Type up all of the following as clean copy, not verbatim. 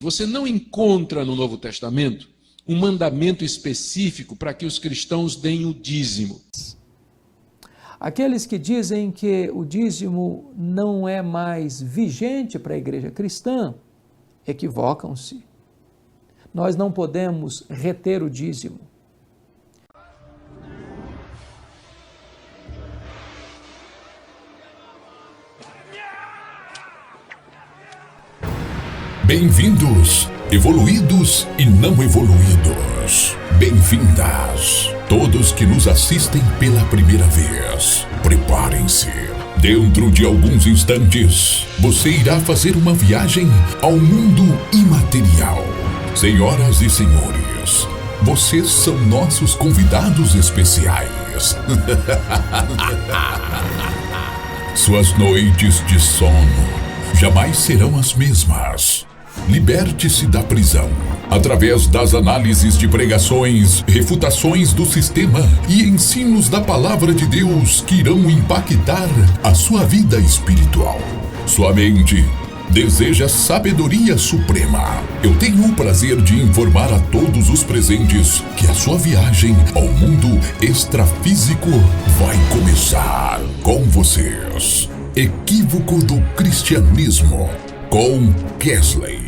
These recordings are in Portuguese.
Você não encontra no Novo Testamento um mandamento específico para que os cristãos deem o dízimo. Aqueles que dizem que o dízimo não é mais vigente para a igreja cristã, equivocam-se. Nós não podemos reter o dízimo. Bem-vindos, evoluídos e não evoluídos. Bem-vindas, todos que nos assistem pela primeira vez. Preparem-se. Dentro de alguns instantes, você irá fazer uma viagem ao mundo imaterial. Senhoras e senhores, vocês são nossos convidados especiais. Suas noites de sono jamais serão as mesmas. Liberte-se da prisão através das análises de pregações, refutações do sistema e ensinos da palavra de Deus que irão impactar a sua vida espiritual. Sua mente deseja sabedoria suprema. Eu tenho o prazer de informar a todos os presentes que a sua viagem ao mundo extrafísico vai começar com vocês. Equívoco do Cristianismo, com Kesley.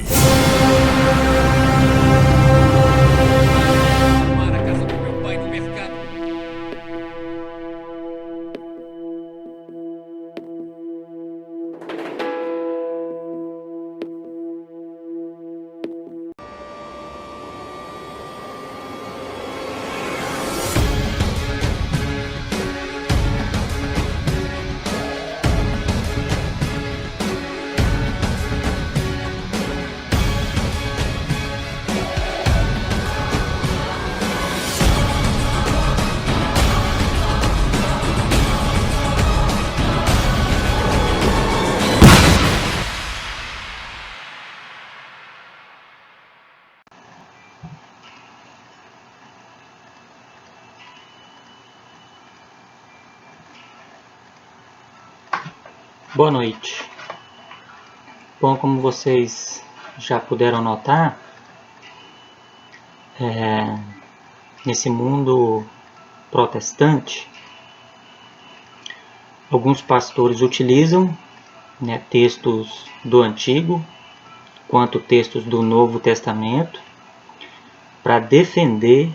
Boa noite. Bom, como vocês já puderam notar, nesse mundo protestante, alguns pastores utilizam textos do Antigo quanto textos do Novo Testamento para defender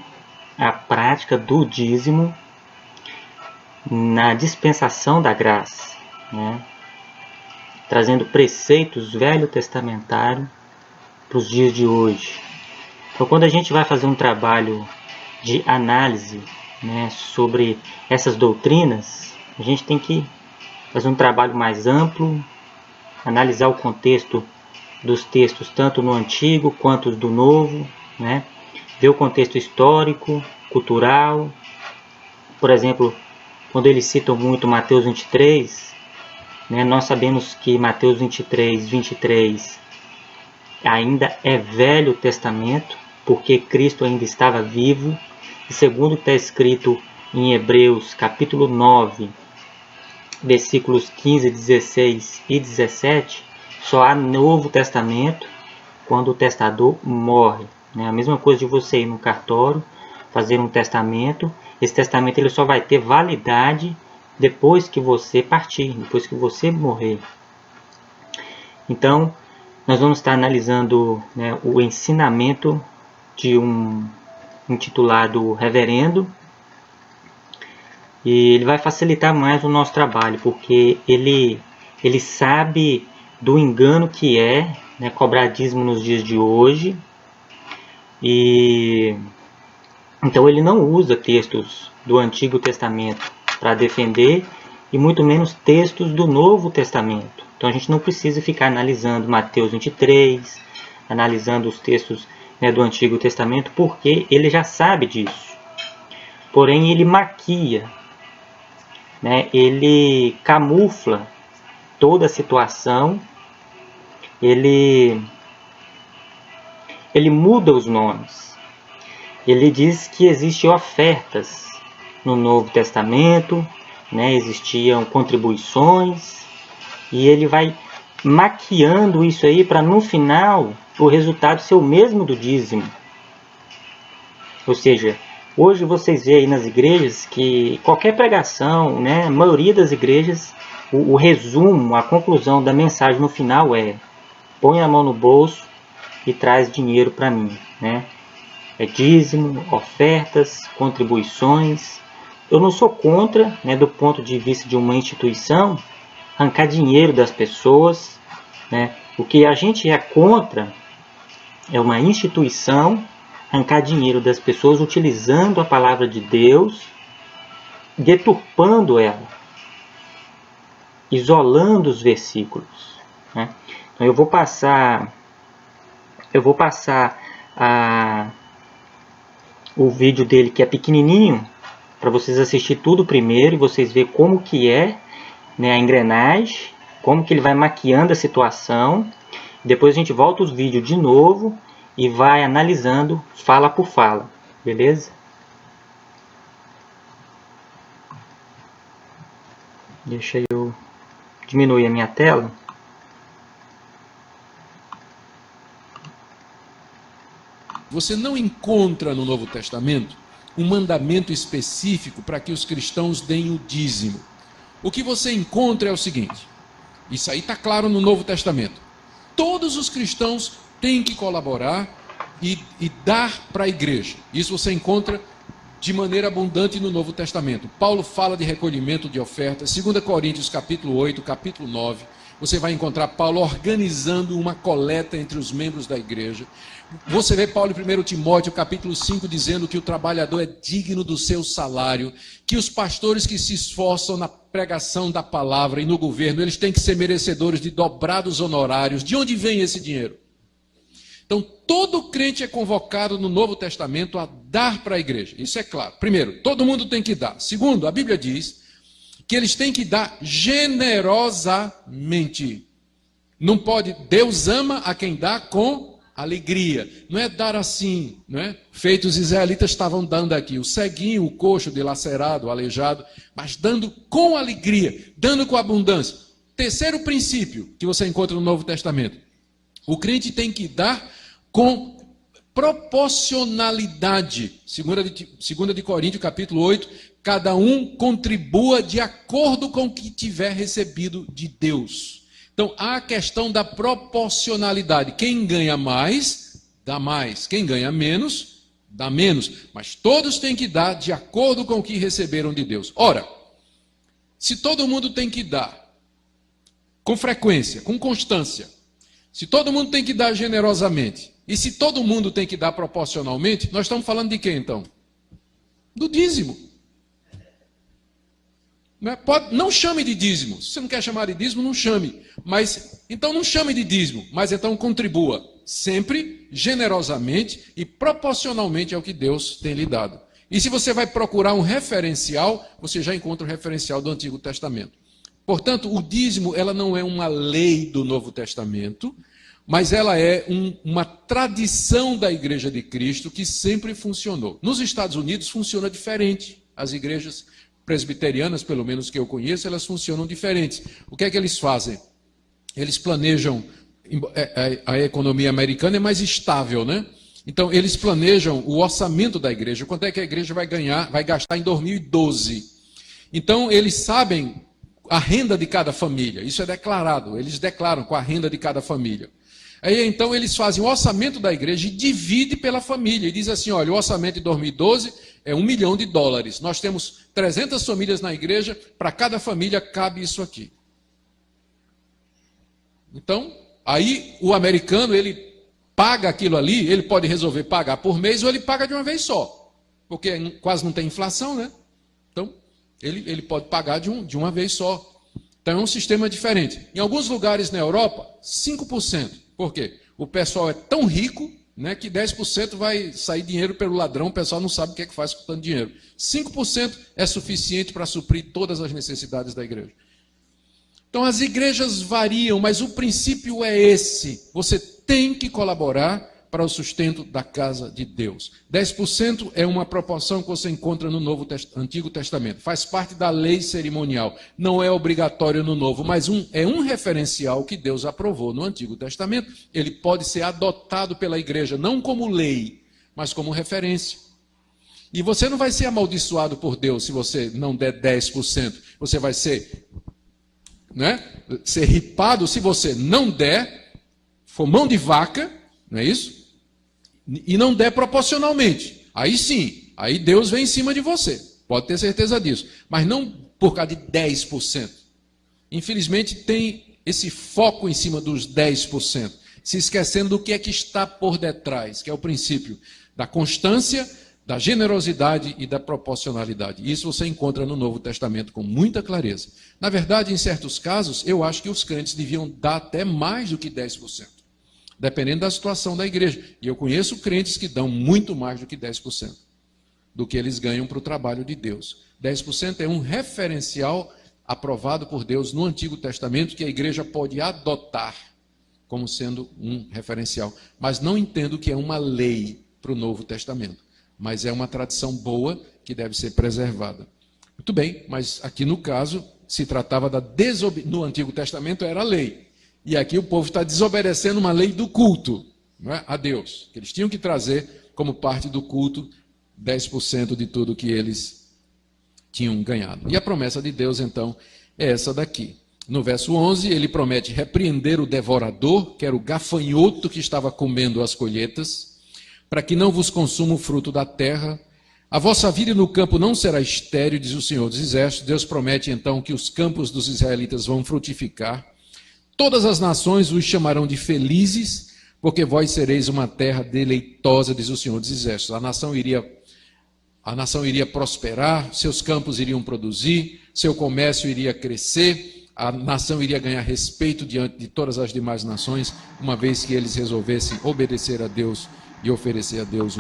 a prática do dízimo na dispensação da graça, trazendo preceitos velho-testamentários para os dias de hoje. Então, quando a gente vai fazer um trabalho de análise sobre essas doutrinas, a gente tem que fazer um trabalho mais amplo, analisar o contexto dos textos, tanto no Antigo quanto do Novo, ver o contexto histórico, cultural. Por exemplo, quando eles citam muito Mateus 23, nós sabemos que Mateus 23, 23 ainda é Velho Testamento, porque Cristo ainda estava vivo. E segundo está escrito em Hebreus capítulo 9, versículos 15, 16 e 17, só há Novo Testamento quando o testador morre. A mesma coisa de você ir no cartório, fazer um testamento. Esse testamento ele só vai ter validade depois que você partir, depois que você morrer. Então, nós vamos estar analisando o ensinamento de um intitulado Reverendo. E ele vai facilitar mais o nosso trabalho, porque ele sabe do engano que é cobrar dízimo nos dias de hoje. E então ele não usa textos do Antigo Testamento para defender, e muito menos textos do Novo Testamento. Então a gente não precisa ficar analisando Mateus 23, analisando os textos do Antigo Testamento, porque ele já sabe disso. Porém ele maquia, ele camufla toda a situação, ele muda os nomes. Ele diz que existem ofertas no Novo Testamento, existiam contribuições, e ele vai maquiando isso aí para no final o resultado ser o mesmo do dízimo. Ou seja, hoje vocês veem aí nas igrejas que qualquer pregação, né, a maioria das igrejas, o resumo, a conclusão da mensagem no final é: põe a mão no bolso e traz dinheiro para mim, né? É dízimo, ofertas, contribuições. Eu não sou contra, né, do ponto de vista de uma instituição, arrancar dinheiro das pessoas, né? O que a gente é contra é uma instituição arrancar dinheiro das pessoas utilizando a palavra de Deus, deturpando ela, isolando os versículos, né? Então eu vou passar o vídeo dele, que é pequenininho, para vocês assistir tudo primeiro e vocês verem como que é, né, a engrenagem, como que ele vai maquiando a situação. Depois a gente volta os vídeos de novo e vai analisando fala por fala, beleza? Deixa eu diminuir a minha tela. Você não encontra no Novo Testamento um mandamento específico para que os cristãos deem o dízimo. O que você encontra é o seguinte: isso aí está claro no Novo Testamento. Todos os cristãos têm que colaborar e dar para a igreja. Isso você encontra de maneira abundante no Novo Testamento. Paulo fala de recolhimento de ofertas. 2 Coríntios capítulo 8, capítulo 9. Você vai encontrar Paulo organizando uma coleta entre os membros da igreja. Você vê Paulo em 1 Timóteo capítulo 5 dizendo que o trabalhador é digno do seu salário, que os pastores que se esforçam na pregação da palavra e no governo, eles têm que ser merecedores de dobrados honorários. De onde vem esse dinheiro? Então, todo crente é convocado no Novo Testamento a dar para a igreja. Isso é claro. Primeiro, todo mundo tem que dar. Segundo, a Bíblia diz que eles têm que dar generosamente. Não pode, Deus ama a quem dá com alegria. Não é dar assim, não é? Feito os israelitas estavam dando aqui, o ceguinho, o coxo, dilacerado, o aleijado, mas dando com alegria, dando com abundância. Terceiro princípio que você encontra no Novo Testamento: o crente tem que dar com proporcionalidade. 2 de Coríntios, capítulo 8, cada um contribua de acordo com o que tiver recebido de Deus. Então, há a questão da proporcionalidade. Quem ganha mais, dá mais. Quem ganha menos, dá menos. Mas todos têm que dar de acordo com o que receberam de Deus. Ora, se todo mundo tem que dar com frequência, com constância, se todo mundo tem que dar generosamente, e se todo mundo tem que dar proporcionalmente, nós estamos falando de quê então? Do dízimo. Não chame de dízimo. Se você não quer chamar de dízimo, não chame. Mas então não chame de dízimo, mas então contribua sempre generosamente e proporcionalmente ao que Deus tem lhe dado. E se você vai procurar um referencial, você já encontra o referencial do Antigo Testamento. Portanto, o dízimo, ela não é uma lei do Novo Testamento, mas ela é uma tradição da Igreja de Cristo que sempre funcionou. Nos Estados Unidos funciona diferente. As igrejas presbiterianas, pelo menos que eu conheço, elas funcionam diferentes. O que é que eles fazem? Eles planejam, a economia americana é mais estável, né? Então, eles planejam o orçamento da igreja, quanto é que a igreja vai gastar em 2012. Então, eles sabem a renda de cada família, isso é declarado, eles declaram com a renda de cada família. Aí, então, eles fazem o orçamento da igreja e dividem pela família, e diz assim, olha, o orçamento de 2012 é $1 milhão. Nós temos 300 famílias na igreja, para cada família cabe isso aqui. Então, aí o americano, ele paga aquilo ali, ele pode resolver pagar por mês ou ele paga de uma vez só, porque quase não tem inflação, né? Então, ele pode pagar de uma vez só. Então, é um sistema diferente. Em alguns lugares na Europa, 5%. Por quê? O pessoal é tão rico, né, que 10% vai sair dinheiro pelo ladrão, o pessoal não sabe o que é que faz com tanto dinheiro. 5% é suficiente para suprir todas as necessidades da igreja. Então as igrejas variam, mas o princípio é esse. Você tem que colaborar para o sustento da casa de Deus. 10% é uma proporção que você encontra no Antigo Testamento. Faz parte da lei cerimonial. Não é obrigatório no Novo, mas é um referencial que Deus aprovou no Antigo Testamento. Ele pode ser adotado pela igreja, não como lei, mas como referência. E você não vai ser amaldiçoado por Deus se você não der 10%. Você vai ser, ser ripado se você não der, for mão de vaca, não é isso? E não der proporcionalmente. Aí sim, aí Deus vem em cima de você. Pode ter certeza disso. Mas não por causa de 10%. Infelizmente tem esse foco em cima dos 10%. Se esquecendo do que é que está por detrás, que é o princípio da constância, da generosidade e da proporcionalidade. Isso você encontra no Novo Testamento com muita clareza. Na verdade, em certos casos, eu acho que os crentes deviam dar até mais do que 10%. Dependendo da situação da igreja. E eu conheço crentes que dão muito mais do que 10% do que eles ganham para o trabalho de Deus. 10% é um referencial aprovado por Deus no Antigo Testamento que a igreja pode adotar como sendo um referencial. Mas não entendo que é uma lei para o Novo Testamento. Mas é uma tradição boa que deve ser preservada. Muito bem, mas aqui no caso se tratava no Antigo Testamento era lei. E aqui o povo está desobedecendo uma lei do culto, não é? A Deus, que eles tinham que trazer como parte do culto 10% de tudo que eles tinham ganhado. E a promessa de Deus, então, é essa daqui. No verso 11, ele promete repreender o devorador, que era o gafanhoto que estava comendo as colheitas, para que não vos consuma o fruto da terra. A vossa vida no campo não será estéril, diz o Senhor dos Exércitos. Deus promete, então, que os campos dos israelitas vão frutificar. Todas as nações os chamarão de felizes, porque vós sereis uma terra deleitosa, diz o Senhor dos Exércitos. A nação iria prosperar, seus campos iriam produzir, seu comércio iria crescer, a nação iria ganhar respeito diante de todas as demais nações, uma vez que eles resolvessem obedecer a Deus e oferecer a Deus.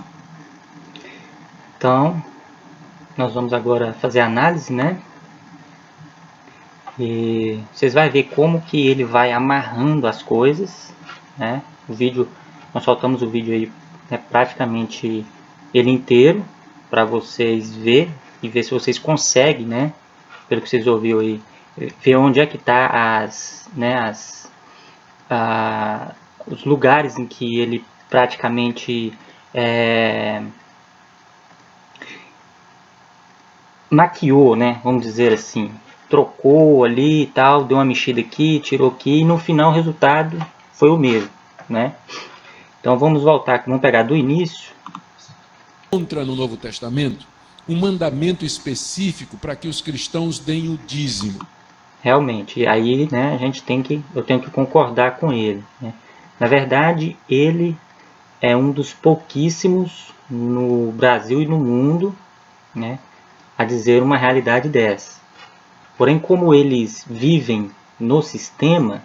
Então, nós vamos agora fazer a análise, né? E vocês vão ver como que ele vai amarrando as coisas, né? O vídeo, nós soltamos o vídeo aí, praticamente ele inteiro, para vocês ver e ver se vocês conseguem, né? Pelo que vocês ouviram aí, ver onde é que está os lugares em que ele praticamente maquiou, né? Vamos dizer assim. Trocou ali e tal, deu uma mexida aqui, tirou aqui, e no final o resultado foi o mesmo, né? Então vamos voltar aqui, vamos pegar do início. Encontra no Novo Testamento um mandamento específico para que os cristãos deem o dízimo. Realmente, aí, né, eu tenho que concordar com ele, né? Na verdade, ele é um dos pouquíssimos no Brasil e no mundo, né, a dizer uma realidade dessa. Porém, como eles vivem no sistema,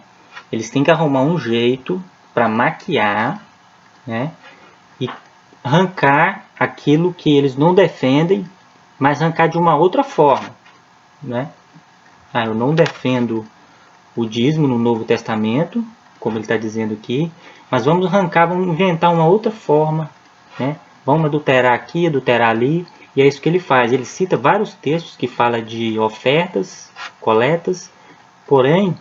eles têm que arrumar um jeito para maquiar, né, e arrancar aquilo que eles não defendem, mas arrancar de uma outra forma, né? Eu não defendo o dízimo no Novo Testamento, como ele está dizendo aqui, mas vamos arrancar, vamos inventar uma outra forma, né? Vamos adulterar aqui, adulterar ali. E é isso que ele faz. Ele cita vários textos que falam de ofertas, coletas. Porém,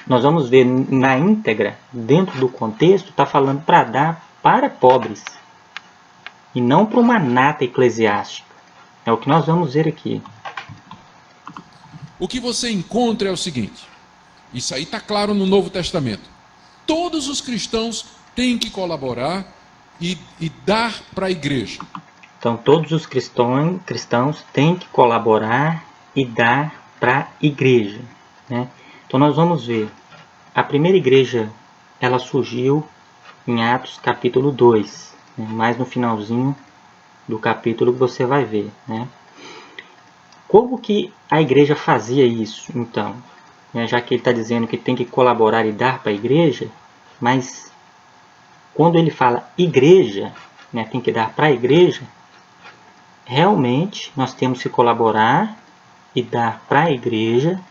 nós vamos ver na íntegra, dentro do contexto, está falando para dar para pobres. E não para uma nata eclesiástica. É o que nós vamos ver aqui. O que você encontra é o seguinte. Isso aí está claro no Novo Testamento. Todos os cristãos têm que colaborar e dar para a igreja. Então, todos os cristãos têm que colaborar e dar para a igreja, né? Então, nós vamos ver. A primeira igreja, ela surgiu em Atos capítulo 2. Né? Mais no finalzinho do capítulo que você vai ver, né? Como que a igreja fazia isso, então? Já que ele está dizendo que tem que colaborar e dar para a igreja, mas quando ele fala igreja, né, tem que dar para a igreja, realmente nós temos que colaborar e dar para a igreja,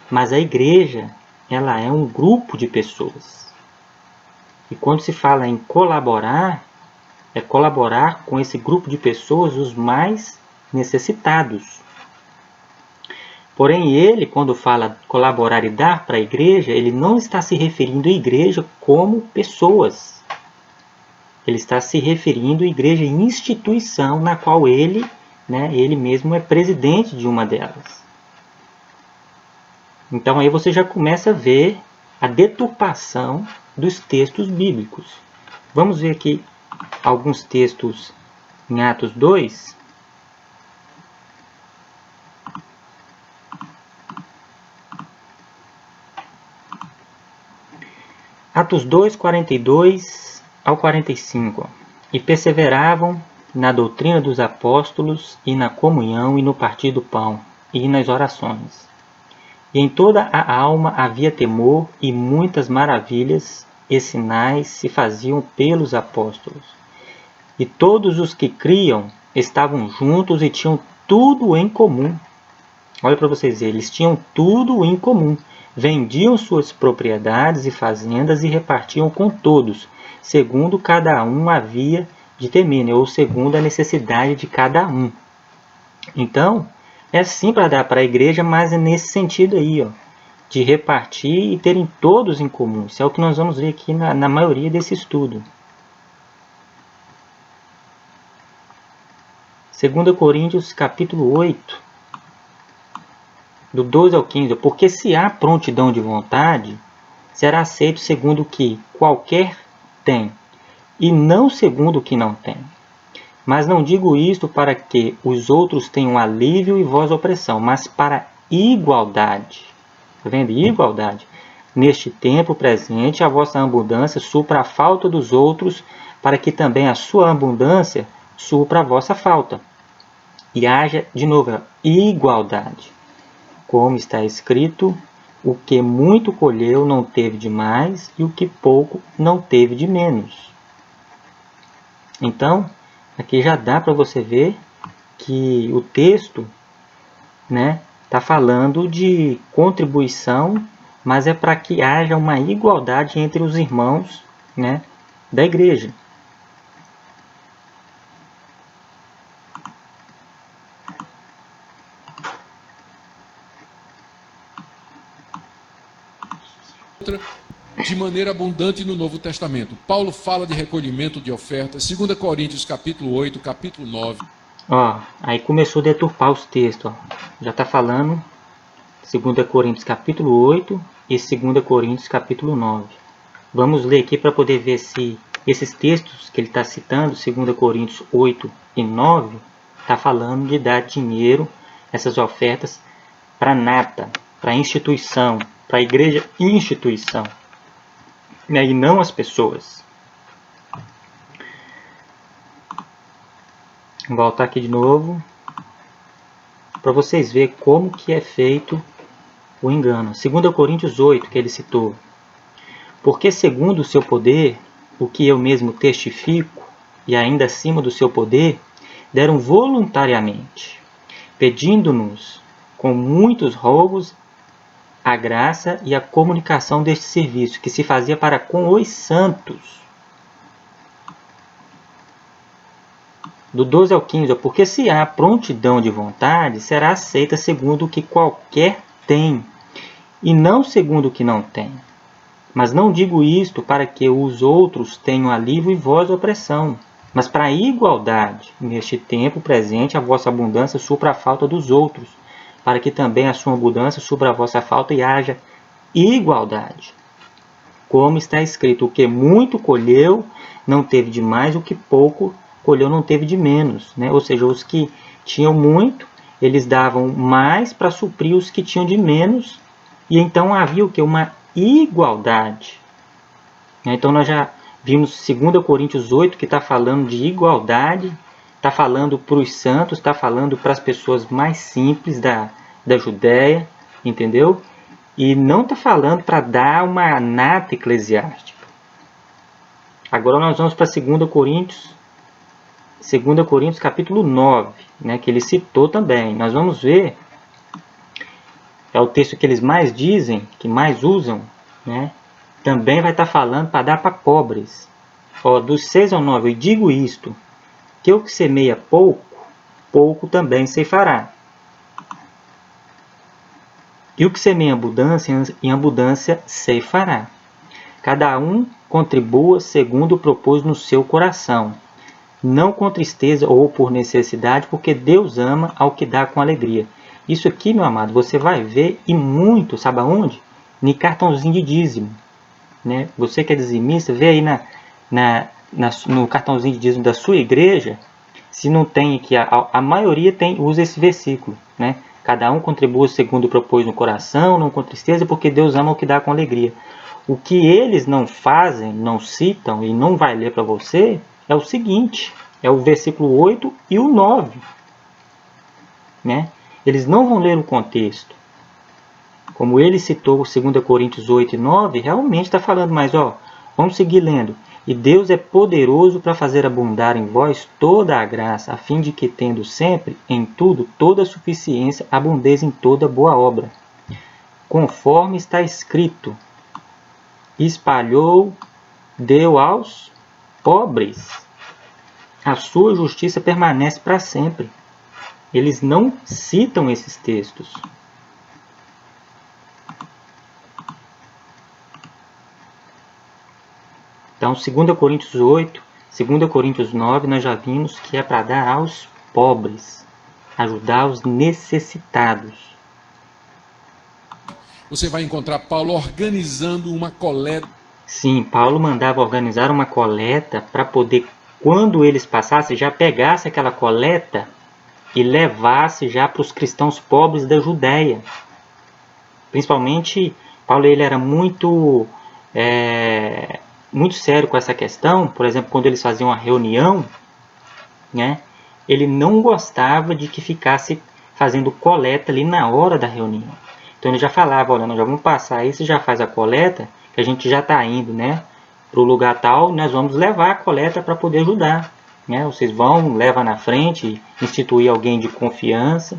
mas a igreja, ela é um grupo de pessoas. E quando se fala em colaborar, é colaborar com esse grupo de pessoas, os mais necessitados. Porém, ele, quando fala colaborar e dar para a igreja, ele não está se referindo à igreja como pessoas. Ele está se referindo à igreja instituição, na qual ele mesmo é presidente de uma delas. Então aí você já começa a ver a deturpação dos textos bíblicos. Vamos ver aqui alguns textos em Atos 2. Atos 2, 42 ao 45. E perseveravam na doutrina dos apóstolos, e na comunhão, e no partir do pão, e nas orações. E em toda a alma havia temor, e muitas maravilhas e sinais se faziam pelos apóstolos. E todos os que criam estavam juntos e tinham tudo em comum. Olha para vocês verem, eles tinham tudo em comum. Vendiam suas propriedades e fazendas e repartiam com todos, segundo cada um havia de temer, ou segundo a necessidade de cada um. Então, é sim para dar para a igreja, mas é nesse sentido aí, de repartir e terem todos em comum. Isso é o que nós vamos ver aqui na maioria desse estudo. 2 Coríntios capítulo 8, do 12 ao 15. Porque se há prontidão de vontade, será aceito segundo o que qualquer tem, e não segundo o que não tem. Mas não digo isto para que os outros tenham alívio e vós opressão, mas para igualdade. Está vendo? Igualdade. Neste tempo presente, a vossa abundância supra a falta dos outros, para que também a sua abundância supra a vossa falta. E haja, de novo, igualdade. Como está escrito, o que muito colheu não teve de mais, e o que pouco não teve de menos. Então, aqui já dá para você ver que o texto está falando de contribuição, mas é para que haja uma igualdade entre os irmãos da igreja. De maneira abundante no Novo Testamento. Paulo fala de recolhimento de ofertas, 2 Coríntios capítulo 8, capítulo 9. Aí começou a deturpar os textos. Já está falando 2 Coríntios capítulo 8 e 2 Coríntios capítulo 9. Vamos ler aqui para poder ver se esses textos que ele está citando, 2 Coríntios 8 e 9, está falando de dar dinheiro, essas ofertas, para nata, para instituição, para a igreja instituição, e não as pessoas. Vou voltar aqui de novo, para vocês verem como que é feito o engano. 2 Coríntios 8, que ele citou. Porque segundo o seu poder, o que eu mesmo testifico, e ainda acima do seu poder, deram voluntariamente, pedindo-nos com muitos rogos a graça e a comunicação deste serviço, que se fazia para com os santos. Do 12 ao 15, porque se há prontidão de vontade, será aceita segundo o que qualquer tem, e não segundo o que não tem. Mas não digo isto para que os outros tenham alívio e vós opressão, mas para a igualdade. Neste tempo presente, a vossa abundância supra a falta dos outros, para que também a sua abundância supra a vossa falta e haja igualdade. Como está escrito, o que muito colheu não teve de mais, o que pouco colheu não teve de menos. Ou seja, os que tinham muito, eles davam mais para suprir os que tinham de menos, e então havia o que? Uma igualdade. Então nós já vimos 2 Coríntios 8, que está falando de igualdade, está falando para os santos, está falando para as pessoas mais simples da Judéia, entendeu? E não está falando para dar uma nata eclesiástica. Agora nós vamos para 2 Coríntios capítulo 9, que ele citou também. Nós vamos ver, é o texto que eles mais dizem, que mais usam, também vai estar falando para dar para pobres. Ó, dos 6 ao 9, eu digo isto, que o que semeia pouco, pouco também ceifará. E o que semeia em abundância ceifará. Cada um contribua segundo propôs no seu coração, não com tristeza ou por necessidade, porque Deus ama ao que dá com alegria. Isso aqui, meu amado, você vai ver e muito, sabe aonde? No cartãozinho de dízimo. Né? Você que é dizimista, vê aí no cartãozinho de dízimo da sua igreja, se não tem aqui, a maioria usa esse versículo. Né? Cada um contribua segundo propôs no coração, não com tristeza, porque Deus ama o que dá com alegria. O que eles não fazem, não citam e não vai ler para você é o seguinte, é o versículo 8 e o 9. Né? Eles não vão ler o contexto. Como ele citou 2 Coríntios 8 e 9, realmente está falando, mas vamos seguir lendo. E Deus é poderoso para fazer abundar em vós toda a graça, a fim de que, tendo sempre, em tudo, toda a suficiência, abundeis em toda boa obra. Conforme está escrito, espalhou, deu aos pobres. A sua justiça permanece para sempre. Eles não citam esses textos. Então, 2 Coríntios 8, 2 Coríntios 9, nós já vimos que é para dar aos pobres, ajudar os necessitados. Você vai encontrar Paulo organizando uma coleta. Sim, Paulo mandava organizar uma coleta para poder, quando eles passassem, já pegasse aquela coleta e levasse já para os cristãos pobres da Judéia. Principalmente, Paulo ele era muito sério com essa questão. Por exemplo, quando eles faziam uma reunião, né, ele não gostava de que ficasse fazendo coleta ali na hora da reunião. Então ele já falava, olha, nós já vamos passar aí, você já faz a coleta, que a gente já está indo, né, para o lugar tal, nós vamos levar a coleta para poder ajudar. Né? Vocês vão, leva na frente, instituir alguém de confiança.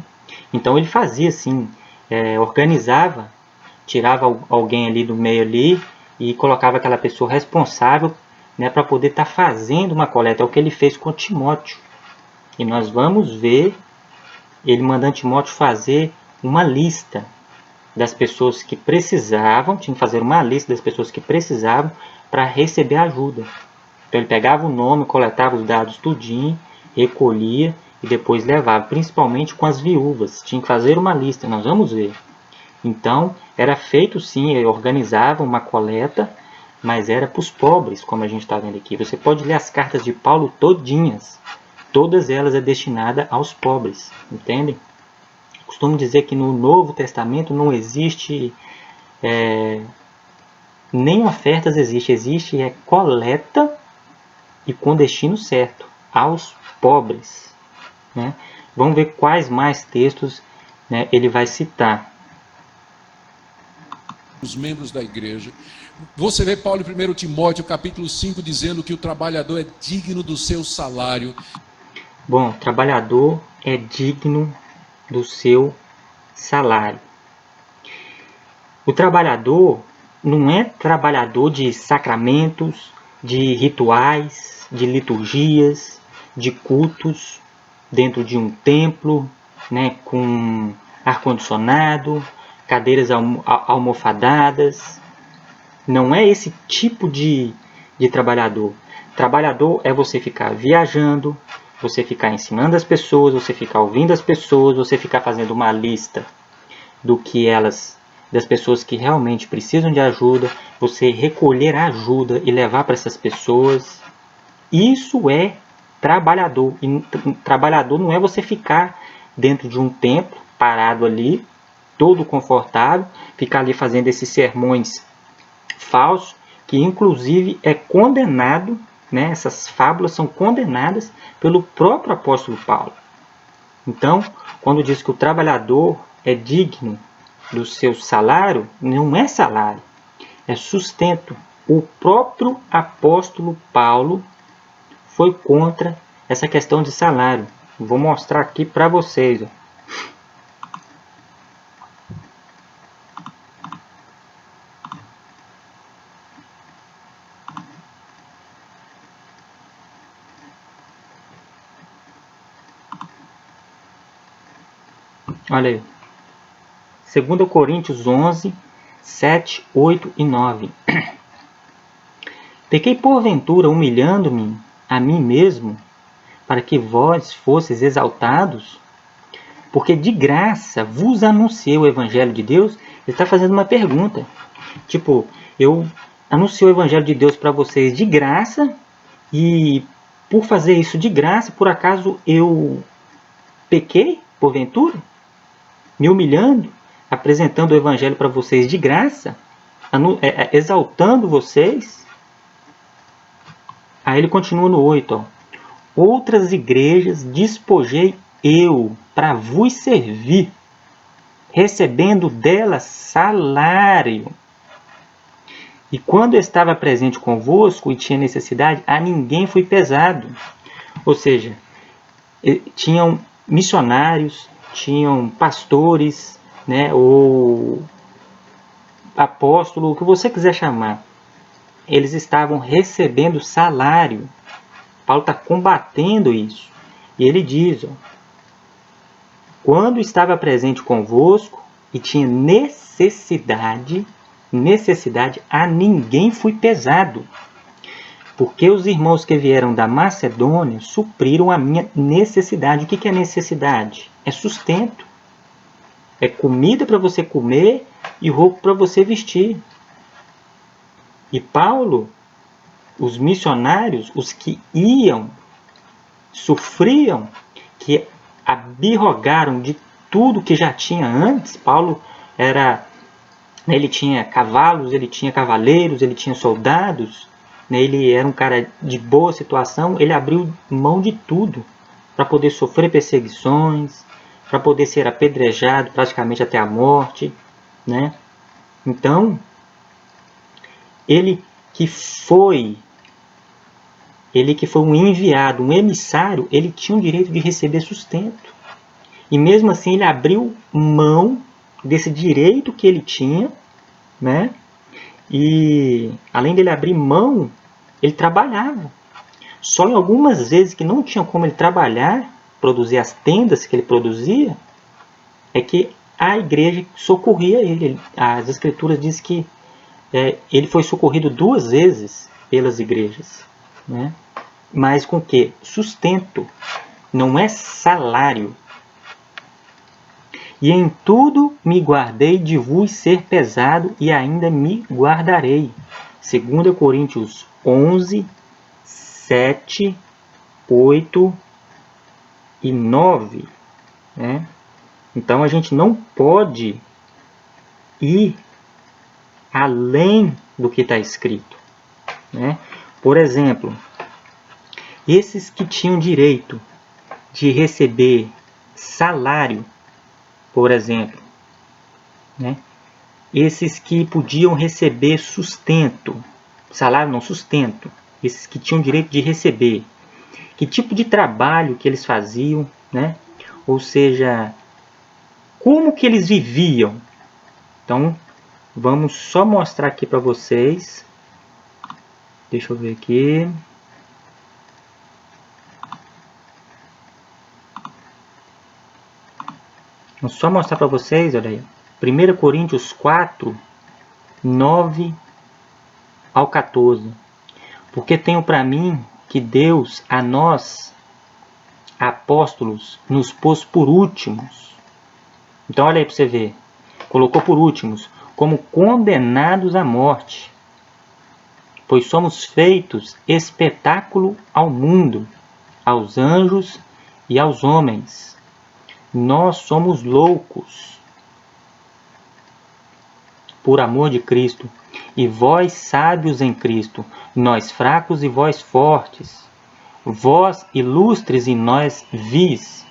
Então ele fazia assim, organizava, tirava alguém ali do meio ali e colocava aquela pessoa responsável, né, para poder estar fazendo uma coleta. É o que ele fez com Timóteo. E nós vamos ver ele mandando Timóteo fazer uma lista das pessoas que precisavam, tinha que fazer uma lista das pessoas que precisavam para receber ajuda. Então ele pegava o nome, coletava os dados tudinho, recolhia e depois levava, principalmente com as viúvas. Tinha que fazer uma lista, nós vamos ver. Então, era feito sim, ele organizava uma coleta, mas era para os pobres, como a gente está vendo aqui. Você pode ler as cartas de Paulo todinhas. Todas elas é destinada aos pobres, entendem? Costumo dizer que no Novo Testamento não existe, nem ofertas existe coleta e com destino certo, aos pobres. Né? Vamos ver quais mais textos, né, ele vai citar. Os membros da igreja. Você vê Paulo em 1 Timóteo, capítulo 5, dizendo que o trabalhador é digno do seu salário. Bom, o trabalhador é digno do seu salário. O trabalhador não é trabalhador de sacramentos, de rituais, de liturgias, de cultos dentro de um templo, né, com ar-condicionado, cadeiras almofadadas. Não é esse tipo de trabalhador. Trabalhador é você ficar viajando, você ficar ensinando as pessoas, você ficar ouvindo as pessoas, você ficar fazendo uma lista das pessoas que realmente precisam de ajuda, você recolher a ajuda e levar para essas pessoas. Isso é trabalhador. E trabalhador não é você ficar dentro de um templo, parado ali, todo confortável, ficar ali fazendo esses sermões falsos, que inclusive é condenado, né? Essas fábulas são condenadas pelo próprio apóstolo Paulo. Então, quando diz que o trabalhador é digno do seu salário, não é salário, é sustento. O próprio apóstolo Paulo foi contra essa questão de salário. Vou mostrar aqui para vocês. Olha aí. 2 Coríntios 11, 7, 8 e 9. Pequei porventura humilhando-me a mim mesmo, para que vós fosseis exaltados? Porque de graça vos anunciei o Evangelho de Deus. Ele está fazendo uma pergunta. Tipo, eu anunciei o Evangelho de Deus para vocês de graça, e por fazer isso de graça, por acaso eu pequei, porventura? Me humilhando, apresentando o Evangelho para vocês de graça, exaltando vocês? Aí ele continua no 8. Ó. Outras igrejas despojei eu para vos servir, recebendo delas salário. E quando eu estava presente convosco e tinha necessidade, a ninguém fui pesado. Ou seja, tinham missionários, tinham pastores, né, ou apóstolo, o que você quiser chamar. Eles estavam recebendo salário. Paulo está combatendo isso. E ele diz, ó, quando estava presente convosco e tinha necessidade, a ninguém fui pesado, porque os irmãos que vieram da Macedônia supriram a minha necessidade. O que é necessidade? É sustento. É comida para você comer e roupa para você vestir. E Paulo, os missionários, os que iam, sofriam, que abirrogaram de tudo que já tinha antes. Paulo ele tinha cavalos, ele tinha cavaleiros, ele tinha soldados, né? Ele era um cara de boa situação. Ele abriu mão de tudo para poder sofrer perseguições, para poder ser apedrejado praticamente até a morte, né? Então, ele que foi um enviado, um emissário, ele tinha o direito de receber sustento. E mesmo assim ele abriu mão desse direito que ele tinha, né? E além dele abrir mão, ele trabalhava. Só em algumas vezes que não tinha como ele trabalhar, produzir as tendas que ele produzia, é que a igreja socorria ele. As escrituras dizem que ele foi socorrido 2 vezes pelas igrejas, né? Mas com que? Sustento, não é salário. E em tudo me guardei de vos ser pesado, e ainda me guardarei. 2 Coríntios 11, 7, 8 e 9. Né? Então a gente não pode ir além do que está escrito. Né? Por exemplo, esses que tinham direito de receber salário, por exemplo, né? Esses que podiam receber sustento, salário não, sustento, esses que tinham direito de receber, que tipo de trabalho que eles faziam, né? Ou seja, como que eles viviam. Então, vamos só mostrar aqui para vocês. Deixa eu ver aqui. Vou só mostrar para vocês, olha aí. 1 Coríntios 4, 9 ao 14. Porque tenho para mim que Deus, a nós, apóstolos, nos pôs por últimos. Então, olha aí para você ver. Colocou por últimos, como condenados à morte. Pois somos feitos espetáculo ao mundo, aos anjos e aos homens. Nós somos loucos por amor de Cristo, e vós sábios em Cristo, nós fracos e vós fortes, vós ilustres e nós vis.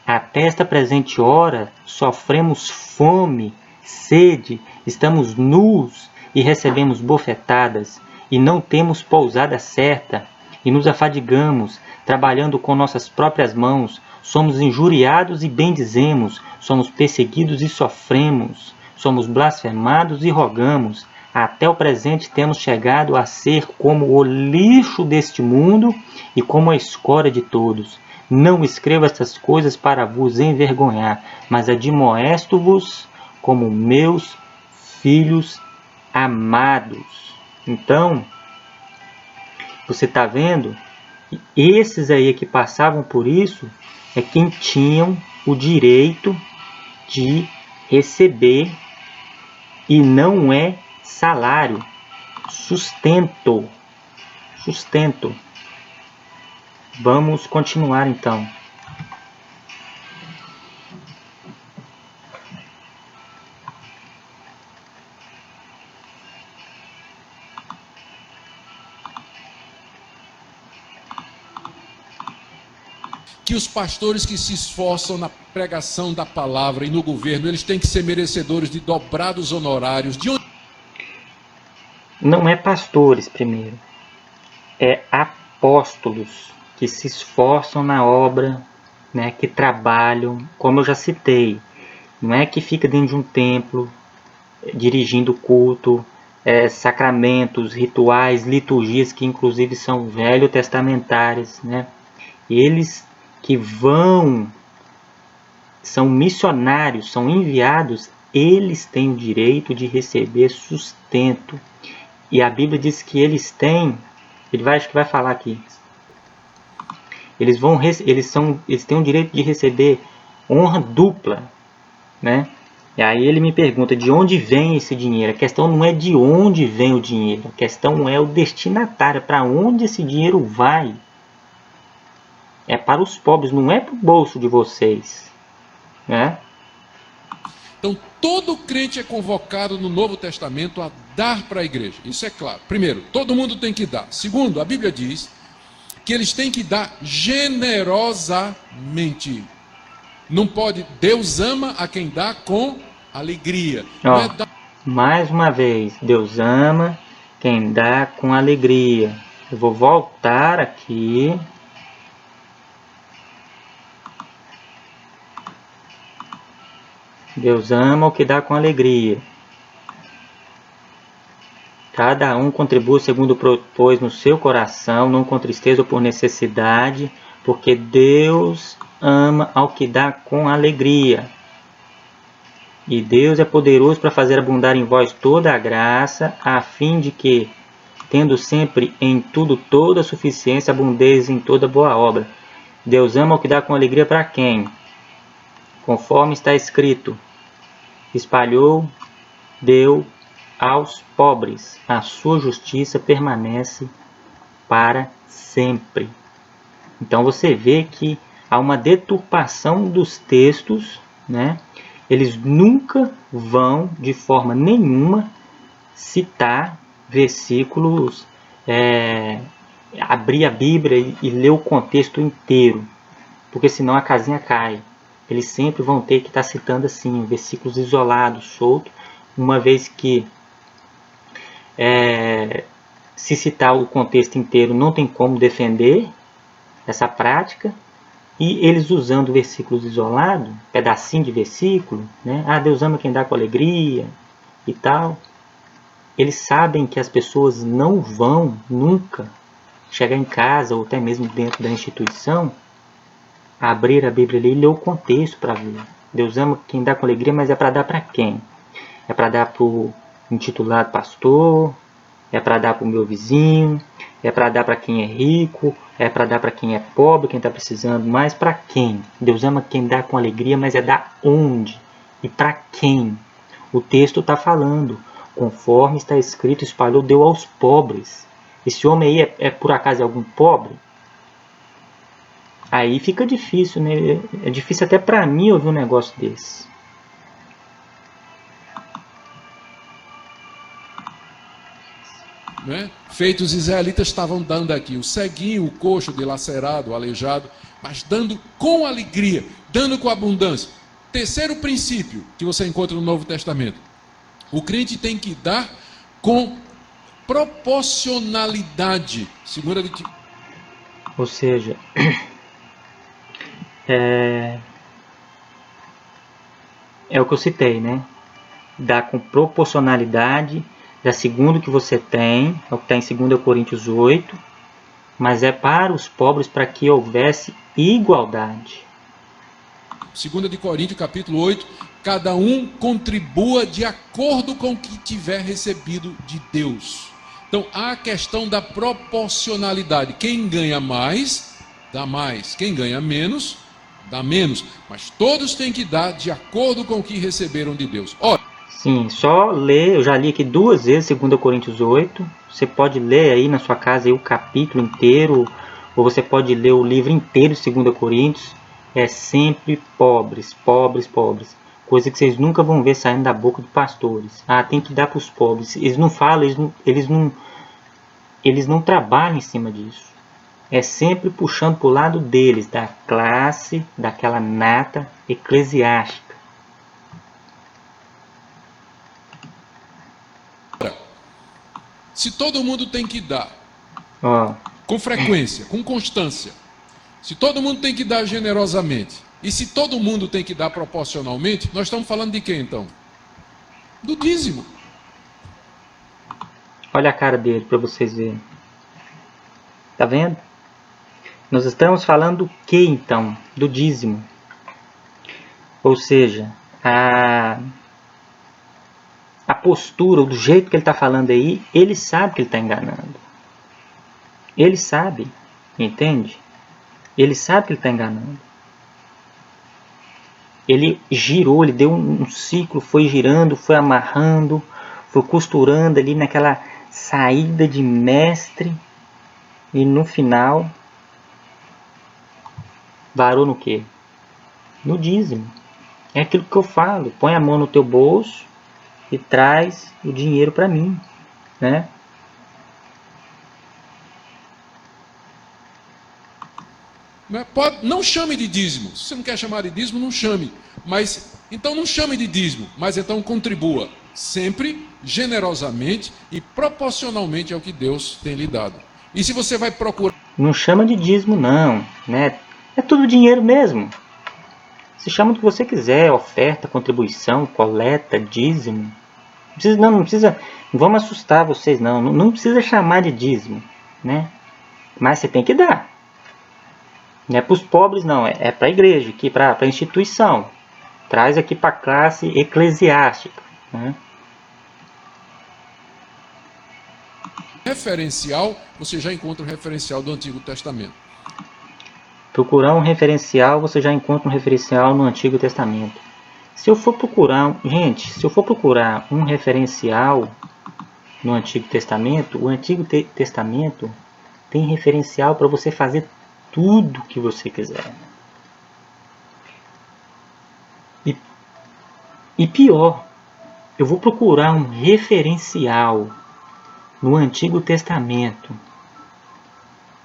Até esta presente hora sofremos fome, sede, estamos nus e recebemos bofetadas, e não temos pousada certa, e nos afadigamos, trabalhando com nossas próprias mãos. Somos injuriados e bendizemos, somos perseguidos e sofremos, somos blasfemados e rogamos. Até o presente temos chegado a ser como o lixo deste mundo e como a escória de todos. Não escrevo estas coisas para vos envergonhar, mas admoesto-vos como meus filhos amados. Então, você está vendo? Esses aí que passavam por isso é quem tinham o direito de receber, e não é salário, sustento. Sustento. Vamos continuar então. Que os pastores que se esforçam na pregação da palavra e no governo, eles têm que ser merecedores de dobrados honorários. De onde... Não é pastores primeiro, é apóstolos que se esforçam na obra, né, que trabalham, como eu já citei. Não é que fica dentro de um templo, dirigindo culto, sacramentos, rituais, liturgias que inclusive são velho-testamentárias, né? Eles que são missionários, são enviados, eles têm o direito de receber sustento. E a Bíblia diz que eles têm, acho que vai falar aqui, eles têm o direito de receber honra dupla, né? E aí ele me pergunta de onde vem esse dinheiro. A questão não é de onde vem o dinheiro, a questão é o destinatário, para onde esse dinheiro vai. É para os pobres, não é para o bolso de vocês, né? Então, todo crente é convocado no Novo Testamento a dar para a igreja. Isso é claro. Primeiro, todo mundo tem que dar. Segundo, a Bíblia diz que eles têm que dar generosamente. Não pode. Deus ama a quem dá com alegria. Não é dar... Mais uma vez, Deus ama quem dá com alegria. Eu vou voltar aqui. Deus ama o que dá com alegria. Cada um contribua segundo propôs no seu coração, não com tristeza ou por necessidade, porque Deus ama ao que dá com alegria. E Deus é poderoso para fazer abundar em vós toda a graça, a fim de que, tendo sempre em tudo toda a suficiência, abundeis em toda boa obra. Deus ama o que dá com alegria para quem? Conforme está escrito, espalhou, deu aos pobres, a sua justiça permanece para sempre. Então você vê que há uma deturpação dos textos, né? Eles nunca vão, de forma nenhuma, citar versículos, abrir a Bíblia e ler o contexto inteiro, porque senão a casinha cai. Eles sempre vão ter que estar citando assim, versículos isolados, soltos, uma vez que se citar o contexto inteiro não tem como defender essa prática, e eles usando versículos isolados, pedacinho de versículo, né? Deus ama quem dá com alegria e tal. Eles sabem que as pessoas não vão nunca chegar em casa ou até mesmo dentro da instituição, abrir a Bíblia ali e ler o contexto para ver. Deus ama quem dá com alegria, mas é para dar para quem? É para dar para o intitulado pastor, é para dar para o meu vizinho, é para dar para quem é rico, é para dar para quem é pobre, quem está precisando, mas para quem? Deus ama quem dá com alegria, mas é dar onde? E para quem? O texto está falando, conforme está escrito, espalhou, deu aos pobres. Esse homem aí é por acaso algum pobre? Aí fica difícil, né? É difícil até para mim ouvir um negócio desse. Né? Feito, os israelitas estavam dando aqui o ceguinho, o coxo, o dilacerado, o aleijado, mas dando com alegria, dando com abundância. Terceiro princípio que você encontra no Novo Testamento: o crente tem que dar com proporcionalidade. Segunda de... Ou seja, é o que eu citei, né? Dar com proporcionalidade da segundo que você tem, é o que está em 2 Coríntios 8, mas é para os pobres, para que houvesse igualdade. 2 de Coríntios, capítulo 8, cada um contribua de acordo com o que tiver recebido de Deus. Então, há a questão da proporcionalidade. Quem ganha mais, dá mais. Quem ganha menos, dá menos. Mas todos têm que dar de acordo com o que receberam de Deus. Ora, sim, só ler, eu já li aqui 2 vezes 2 Coríntios 8. Você pode ler aí na sua casa aí o capítulo inteiro, ou você pode ler o livro inteiro de 2 Coríntios. É sempre pobres, pobres, pobres. Coisa que vocês nunca vão ver saindo da boca de pastores. Ah, tem que dar para os pobres. Eles não falam, eles não trabalham em cima disso. É sempre puxando para o lado deles, da classe, daquela nata eclesiástica. se todo mundo tem que dar Ó, com frequência, com constância, se todo mundo tem que dar generosamente, e se todo mundo tem que dar proporcionalmente, nós estamos falando de quem então? Do dízimo. olha a cara dele para vocês verem. Tá vendo? Nós estamos falando do que então? Do dízimo. Ou seja, a postura, do jeito que ele está falando aí, ele sabe que ele está enganando. Ele sabe, entende? Ele sabe que ele está enganando. Ele girou, ele deu um ciclo, foi girando, foi amarrando, foi costurando ali naquela saída de mestre. E no final, varou no quê? No dízimo. É aquilo que eu falo, põe a mão no teu bolso e traz o dinheiro para mim, né? Não chame de dízimo. Se você não quer chamar de dízimo, não chame. Mas então não chame de dízimo, mas então contribua sempre, generosamente e proporcionalmente ao que Deus tem lhe dado. E se você vai procurar... Não chama de dízimo não, né? É tudo dinheiro mesmo. Se chama do que você quiser, oferta, contribuição, coleta, dízimo. Não precisa, não vamos assustar vocês não precisa chamar de dízimo, né? Mas você tem que dar. Não é para os pobres não, é para a igreja, aqui para a instituição. Traz aqui para a classe eclesiástica, né? Referencial, você já encontra o referencial do Antigo Testamento. Procurar um referencial, você já encontra um referencial no Antigo Testamento. Se eu for procurar, se eu for procurar um referencial no Antigo Testamento, o Antigo Testamento tem referencial para você fazer tudo que você quiser. E pior, eu vou procurar um referencial no Antigo Testamento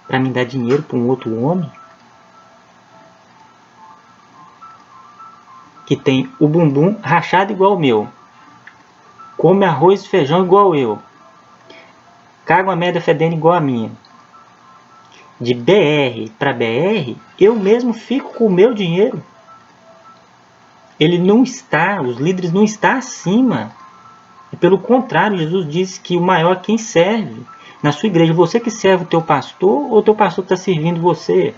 para me dar dinheiro para um outro homem que tem o bumbum rachado igual o meu, come arroz e feijão igual eu, caga uma merda fedendo igual a minha. De BR para BR, eu mesmo fico com o meu dinheiro. Ele não está, os líderes não estão acima. E pelo contrário, Jesus disse que o maior é quem serve. Na sua igreja, você que serve o teu pastor ou o teu pastor está servindo você?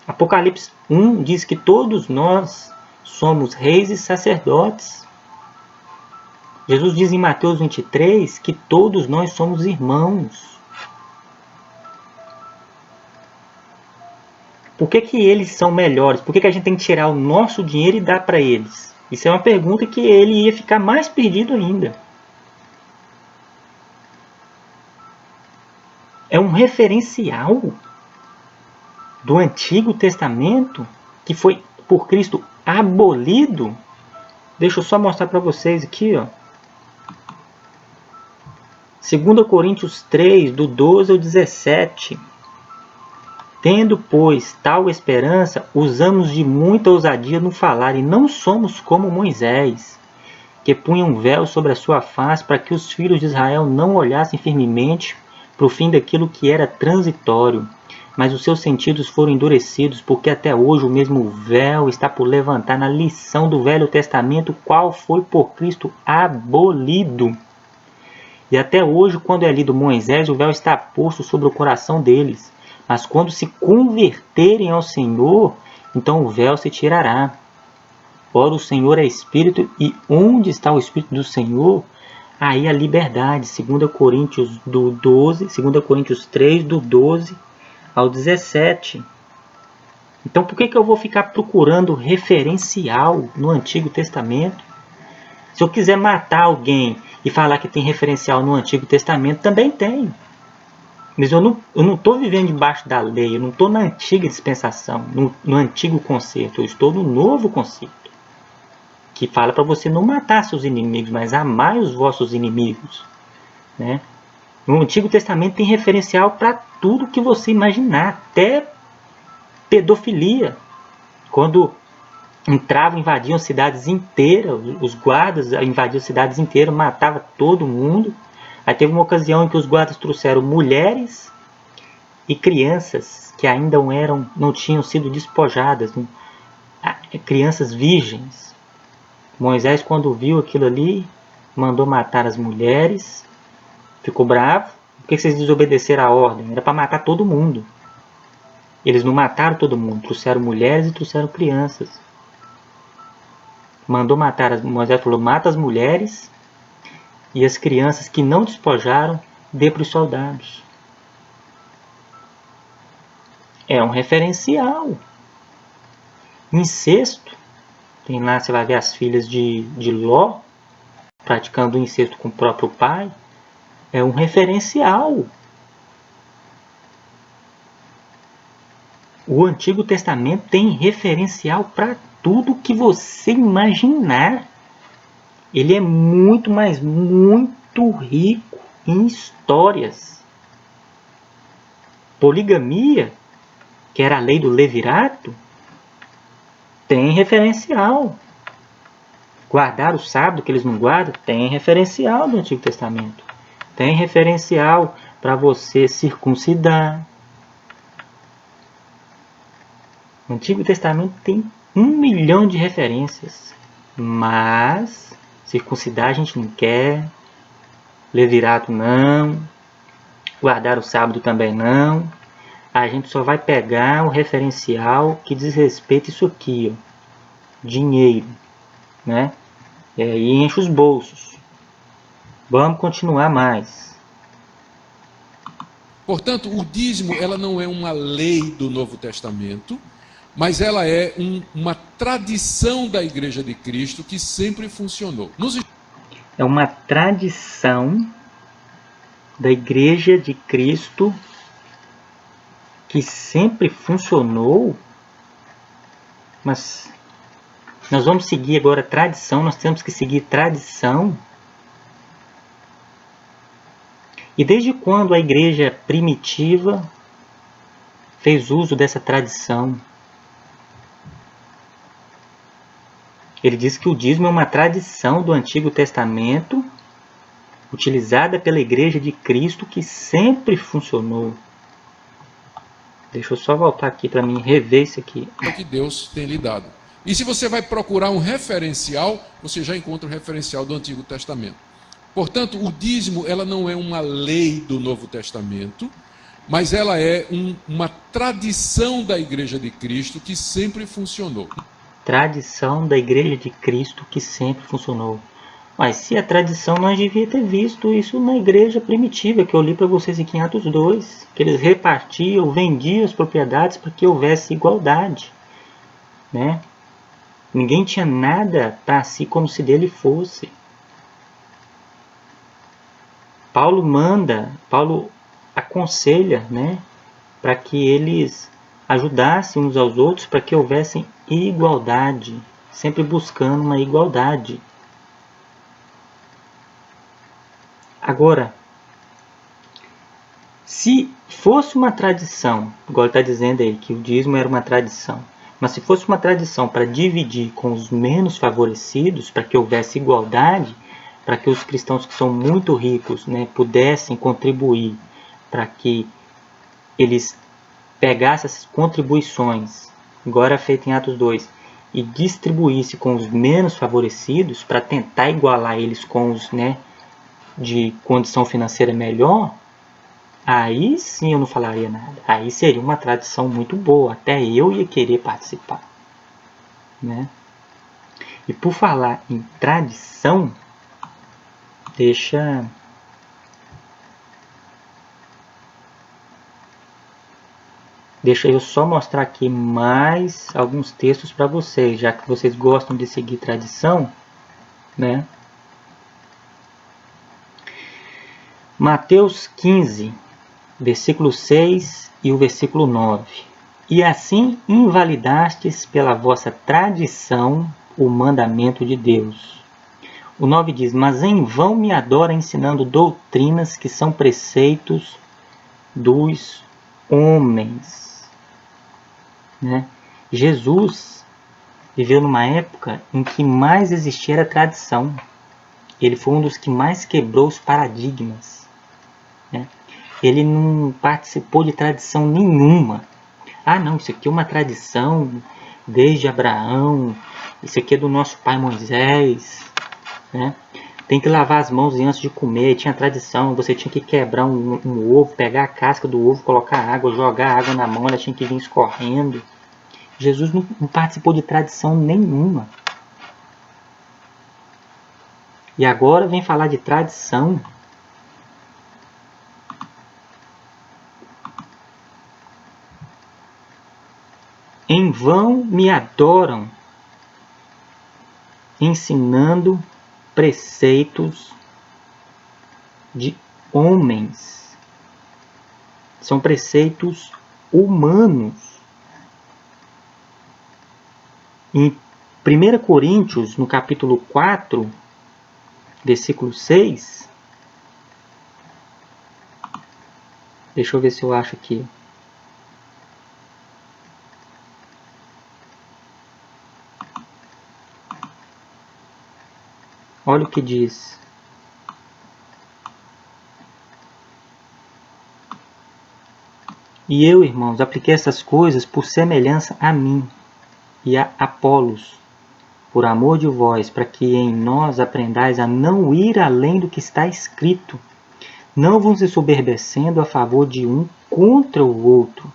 Apocalipse 1 diz que todos nós somos reis e sacerdotes. Jesus diz em Mateus 23 que todos nós somos irmãos. Por que eles são melhores? Por que a gente tem que tirar o nosso dinheiro e dar para eles? Isso é uma pergunta que ele ia ficar mais perdido ainda. É um referencial do Antigo Testamento que foi por Cristo abolido. Deixa eu só mostrar para vocês aqui, ó. 2 Coríntios 3, do 12 ao 17. Tendo, pois, tal esperança, usamos de muita ousadia no falar, e não somos como Moisés, que punha um véu sobre a sua face para que os filhos de Israel não olhassem firmemente para o fim daquilo que era transitório. Mas os seus sentidos foram endurecidos, porque até hoje o mesmo véu está por levantar na lição do Velho Testamento, qual foi por Cristo abolido. E até hoje, quando é lido Moisés, o véu está posto sobre o coração deles. Mas quando se converterem ao Senhor, então o véu se tirará. Ora, o Senhor é Espírito, e onde está o Espírito do Senhor, aí a liberdade. 2 Coríntios 3, do 12 ao 17. Então, por que eu vou ficar procurando referencial no Antigo Testamento? Se eu quiser matar alguém e falar que tem referencial no Antigo Testamento, também tem. Mas eu não estou vivendo debaixo da lei, eu não estou na antiga dispensação, no antigo concerto, eu estou no novo concerto, que fala para você não matar seus inimigos, mas amar os vossos inimigos. Né? No Antigo Testamento tem referencial para tudo que você imaginar, até pedofilia. Quando entravam, invadiam cidades inteiras, os guardas invadiam cidades inteiras, matavam todo mundo. Aí teve uma ocasião em que os guardas trouxeram mulheres e crianças que ainda não tinham sido despojadas, crianças virgens. Moisés, quando viu aquilo ali, mandou matar as mulheres, ficou bravo. Por que vocês desobedeceram a ordem? Era para matar todo mundo. Eles não mataram todo mundo, trouxeram mulheres e trouxeram crianças. Mandou matar, Moisés falou, mata as mulheres e as crianças que não despojaram, dê para os soldados. É um referencial. Incesto. Tem lá, você vai ver as filhas de Ló praticando o incesto com o próprio pai. É um referencial. O Antigo Testamento tem referencial para tudo que você imaginar. Ele é muito, mas muito rico em histórias. Poligamia, que era a lei do levirato, tem referencial. Guardar o sábado que eles não guardam, tem referencial do Antigo Testamento. Tem referencial para você circuncidar. O Antigo Testamento tem 1 milhão de referências, mas circuncidar a gente não quer, levirato não, guardar o sábado também não. A gente só vai pegar o referencial que diz respeito a isso aqui, ó, dinheiro, né? E aí enche os bolsos. Vamos continuar mais. Portanto, o dízimo ela não é uma lei do Novo Testamento, mas ela é uma tradição da Igreja de Cristo que sempre funcionou. É uma tradição da Igreja de Cristo que sempre funcionou, mas nós vamos seguir agora tradição, nós temos que seguir tradição. E desde quando a igreja primitiva fez uso dessa tradição? Ele diz que o dízimo é uma tradição do Antigo Testamento, utilizada pela Igreja de Cristo, que sempre funcionou. Deixa eu só voltar aqui para mim rever isso aqui. É o que Deus tem lhe dado. E se você vai procurar um referencial, você já encontra o referencial do Antigo Testamento. Portanto, o dízimo ela não é uma lei do Novo Testamento, mas ela é uma tradição da Igreja de Cristo que sempre funcionou. Tradição da Igreja de Cristo que sempre funcionou. Mas se a tradição, nós devíamos ter visto isso na igreja primitiva, que eu li para vocês aqui em Atos 2, que eles repartiam, vendiam as propriedades para que houvesse igualdade. Né? Ninguém tinha nada para si como se dele fosse. Paulo aconselha, né, para que eles ajudassem uns aos outros, para que houvesse igualdade, sempre buscando uma igualdade. Agora, se fosse uma tradição, igual ele está dizendo aí, que o dízimo era uma tradição, mas se fosse uma tradição para dividir com os menos favorecidos, para que houvesse igualdade, para que os cristãos que são muito ricos, né, pudessem contribuir, para que eles pegassem essas contribuições, agora feito em Atos 2, e distribuísse com os menos favorecidos, para tentar igualar eles com os, né, de condição financeira melhor, aí sim eu não falaria nada. Aí seria uma tradição muito boa, até eu ia querer participar, né? E por falar em tradição, deixa eu só mostrar aqui mais alguns textos para vocês, já que vocês gostam de seguir tradição, né? Mateus 15, versículo 6 e o versículo 9. E assim invalidastes pela vossa tradição o mandamento de Deus. O 9 diz, mas em vão me adora ensinando doutrinas que são preceitos dos homens. Né? Jesus viveu numa época em que mais existia era tradição. Ele foi um dos que mais quebrou os paradigmas. Né? Ele não participou de tradição nenhuma. Ah, não, isso aqui é uma tradição desde Abraão, isso aqui é do nosso pai Moisés. Né? Tem que lavar as mãos antes de comer. Tinha tradição, você tinha que quebrar um ovo, pegar a casca do ovo, colocar água, jogar água na mão, ela tinha que vir escorrendo. Jesus não participou de tradição nenhuma. E agora vem falar de tradição. Em vão me adoram, ensinando preceitos de homens. São preceitos humanos. Em 1 Coríntios, no capítulo 4, versículo 6, deixa eu ver se eu acho aqui. Olha o que diz. E eu, irmãos, apliquei essas coisas por semelhança a mim e a Apolos, por amor de vós, para que em nós aprendais a não ir além do que está escrito, não vos ensoberbecendo a favor de um contra o outro.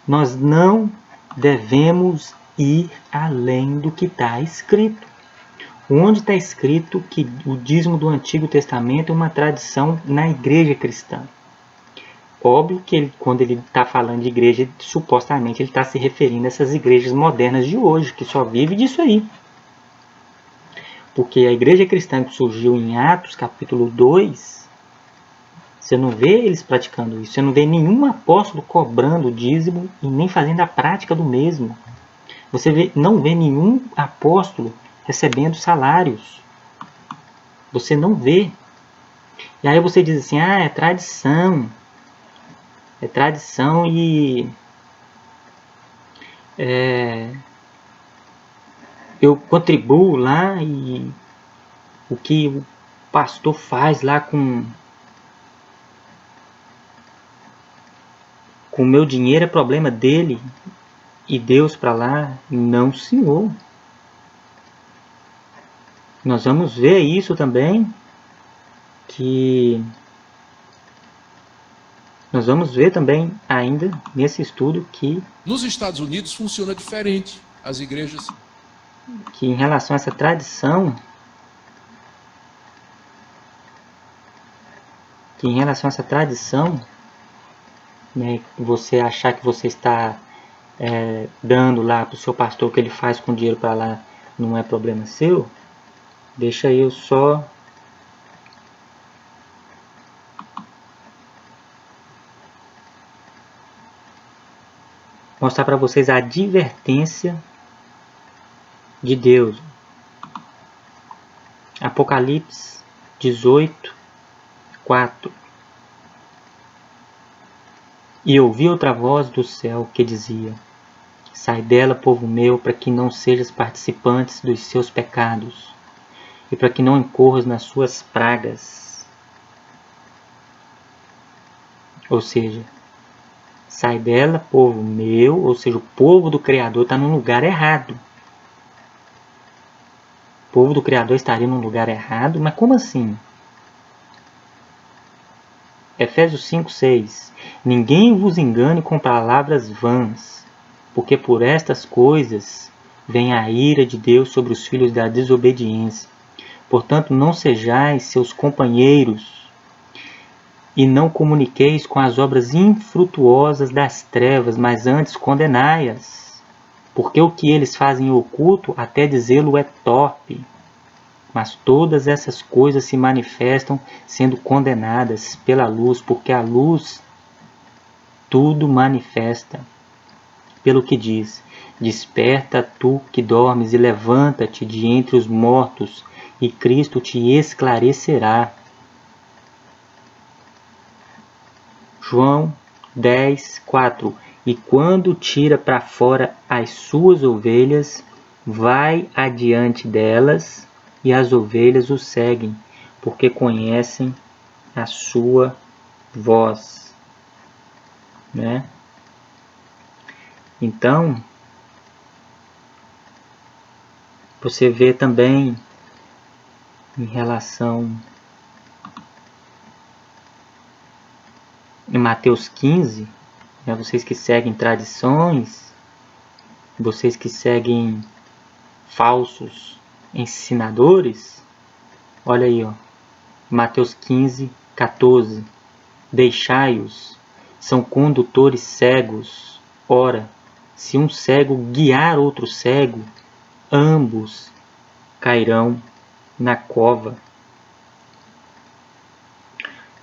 Nós não devemos ir além do que está escrito. Onde está escrito que o dízimo do Antigo Testamento é uma tradição na igreja cristã? Óbvio que quando ele está falando de igreja, supostamente ele está se referindo a essas igrejas modernas de hoje, que só vive disso aí. Porque a igreja cristã que surgiu em Atos, capítulo 2, você não vê eles praticando isso. Você não vê nenhum apóstolo cobrando o dízimo e nem fazendo a prática do mesmo. Você não vê nenhum apóstolo recebendo salários. Você não vê. E aí você diz assim, é tradição. É tradição e eu contribuo lá e o que o pastor faz lá com o meu dinheiro é problema dele e Deus para lá. Não, senhor. Nós vamos ver isso também, nós vamos ver também ainda nesse estudo que Nos Estados Unidos funciona diferente. As igrejas... que em relação a essa tradição, né, você achar que você está dando lá para o seu pastor o que ele faz com o dinheiro para lá não é problema seu, deixa eu só mostrar para vocês a advertência de Deus. Apocalipse 18, 4. E ouvi outra voz do céu que dizia: sai dela, povo meu, para que não sejas participantes dos seus pecados, e para que não incorras nas suas pragas. Ou seja, sai dela, povo meu, ou seja, o povo do Criador está num lugar errado. O povo do Criador estaria num lugar errado, mas como assim? Efésios 5:6. Ninguém vos engane com palavras vãs, porque por estas coisas vem a ira de Deus sobre os filhos da desobediência. Portanto, não sejais seus companheiros e não comuniqueis com as obras infrutuosas das trevas, mas antes condenai-as. Porque o que eles fazem em oculto, até dizê-lo, é torpe. Mas todas essas coisas se manifestam sendo condenadas pela luz, porque a luz tudo manifesta. Pelo que diz: desperta tu que dormes e levanta-te de entre os mortos, e Cristo te esclarecerá. João 10:4. E quando tira para fora as suas ovelhas, vai adiante delas, e as ovelhas o seguem, porque conhecem a sua voz. Né? Então, você vê também em relação em Mateus 15, né, vocês que seguem tradições, vocês que seguem falsos ensinadores, olha aí, ó, Mateus 15:14. Deixai-os, são condutores cegos. Ora, se um cego guiar outro cego, ambos cairão na cova.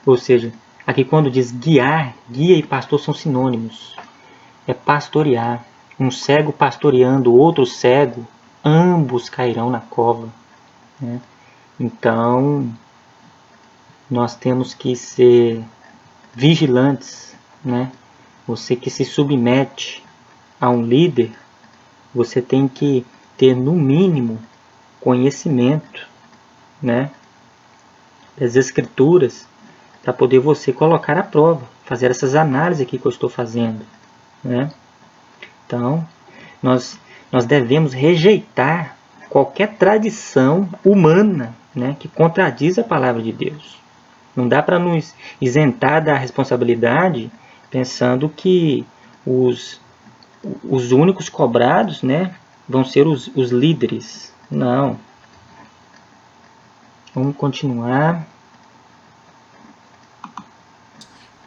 Ou seja, aqui quando diz guiar, guia e pastor são sinônimos. É pastorear. Um cego pastoreando outro cego, ambos cairão na cova. Né? Então, nós temos que ser vigilantes. Né? Você que se submete a um líder, você tem que ter, no mínimo, conhecimento, né, das Escrituras, para poder você colocar à prova, fazer essas análises aqui que eu estou fazendo. Né? Então, nós devemos rejeitar qualquer tradição humana, né, que contradiz a palavra de Deus. Não dá para nos isentar da responsabilidade pensando que os únicos cobrados, né, vão ser os líderes. Não. Vamos continuar.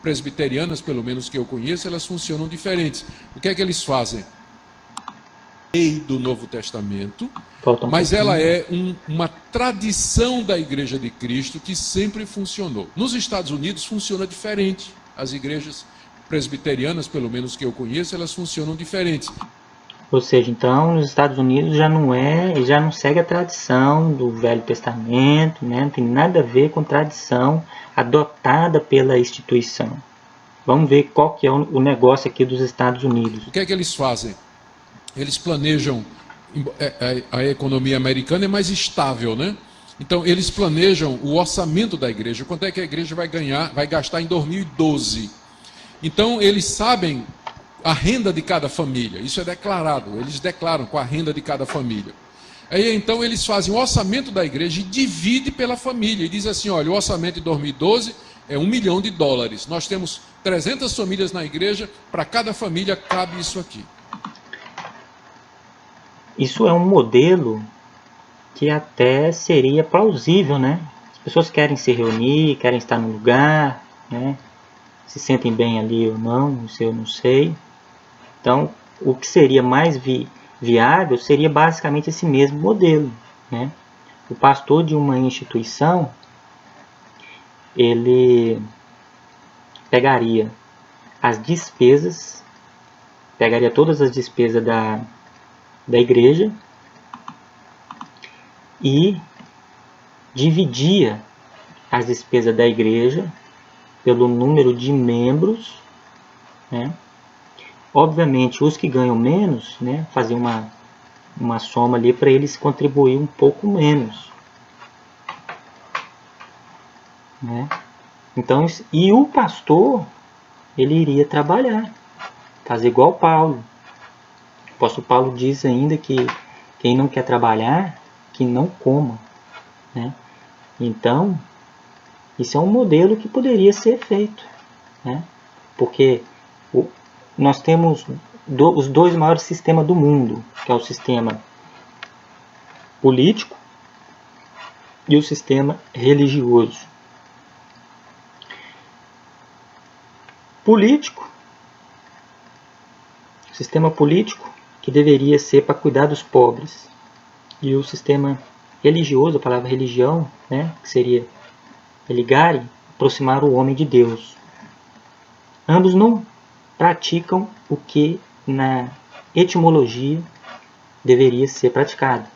Presbiterianas, pelo menos que eu conheço, elas funcionam diferentes. O que é que eles fazem? Lei do Novo Testamento, mas ela é uma tradição da Igreja de Cristo que sempre funcionou. Nos Estados Unidos funciona diferente. As igrejas presbiterianas, pelo menos que eu conheço, elas funcionam diferentes. Ou seja, então, nos Estados Unidos já não segue a tradição do Velho Testamento, né? Não tem nada a ver com tradição adotada pela instituição. Vamos ver qual que é o negócio aqui dos Estados Unidos. O que é que eles fazem? Eles planejam, a economia americana é mais estável, né? Então, eles planejam o orçamento da igreja, quanto é que a igreja vai gastar em 2012. Então, eles sabem a renda de cada família, isso é declarado, eles declaram com a renda de cada família. Aí, então, eles fazem o orçamento da igreja e dividem pela família, e diz assim, olha, o orçamento de 2012 é $1 milhão. Nós temos 300 famílias na igreja, para cada família cabe isso aqui. Isso é um modelo que até seria plausível, né? As pessoas querem se reunir, querem estar no lugar, né? Se sentem bem ali ou não, isso eu não sei. Então, o que seria mais viável seria basicamente esse mesmo modelo, né? O pastor de uma instituição, ele pegaria as despesas, pegaria todas as despesas da igreja e dividia as despesas da igreja pelo número de membros, né? Obviamente, os que ganham menos, né, fazer uma soma ali para eles contribuir um pouco menos, né? Então, e o pastor, ele iria trabalhar, fazer igual Paulo. O apóstolo Paulo diz ainda que quem não quer trabalhar, que não coma, né? Então, Isso é um modelo que poderia ser feito, né? Porque nós temos os dois maiores sistemas do mundo, que é o sistema político e o sistema religioso. Político, o sistema político que deveria ser para cuidar dos pobres, e o sistema religioso, a palavra religião, né, que seria religare, aproximar o homem de Deus. Ambos não praticam o que na etimologia deveria ser praticado,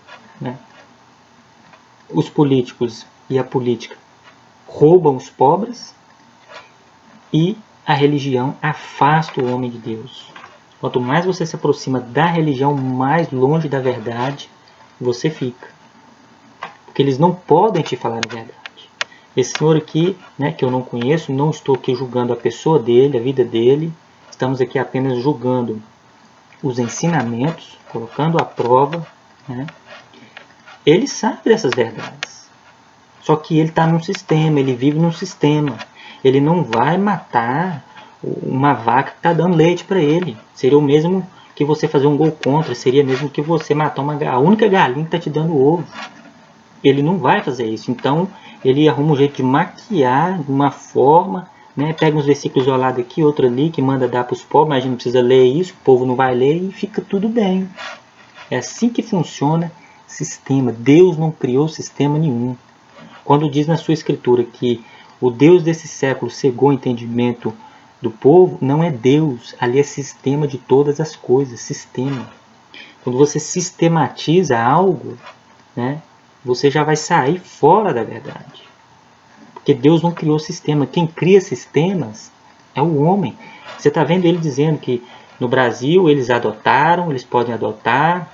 né? Os políticos e a política roubam os pobres e a religião afasta o homem de Deus. Quanto mais você se aproxima da religião, mais longe da verdade você fica. Porque eles não podem te falar a verdade. Esse senhor aqui, né, que eu não conheço, não estou aqui julgando a pessoa dele, a vida dele. Estamos aqui apenas julgando os ensinamentos, colocando à prova, né? Ele sabe dessas verdades. Só que ele está num sistema, ele vive num sistema. Ele não vai matar uma vaca que está dando leite para ele. Seria o mesmo que você fazer um gol contra, seria mesmo que você matar a única galinha que está te dando ovo. Ele não vai fazer isso. Então, ele arruma um jeito de maquiar de uma forma, né? Pega uns versículos isolados aqui, outro ali, que manda dar para os pobres, mas a gente não precisa ler isso, o povo não vai ler e fica tudo bem. É assim que funciona sistema. Deus não criou sistema nenhum. Quando diz na sua escritura que o Deus desse século cegou o entendimento do povo, não é Deus, ali é sistema de todas as coisas, sistema. Quando você sistematiza algo, né, você já vai sair fora da verdade. Porque Deus não criou sistema. Quem cria sistemas é o homem. Você está vendo ele dizendo que no Brasil eles podem adotar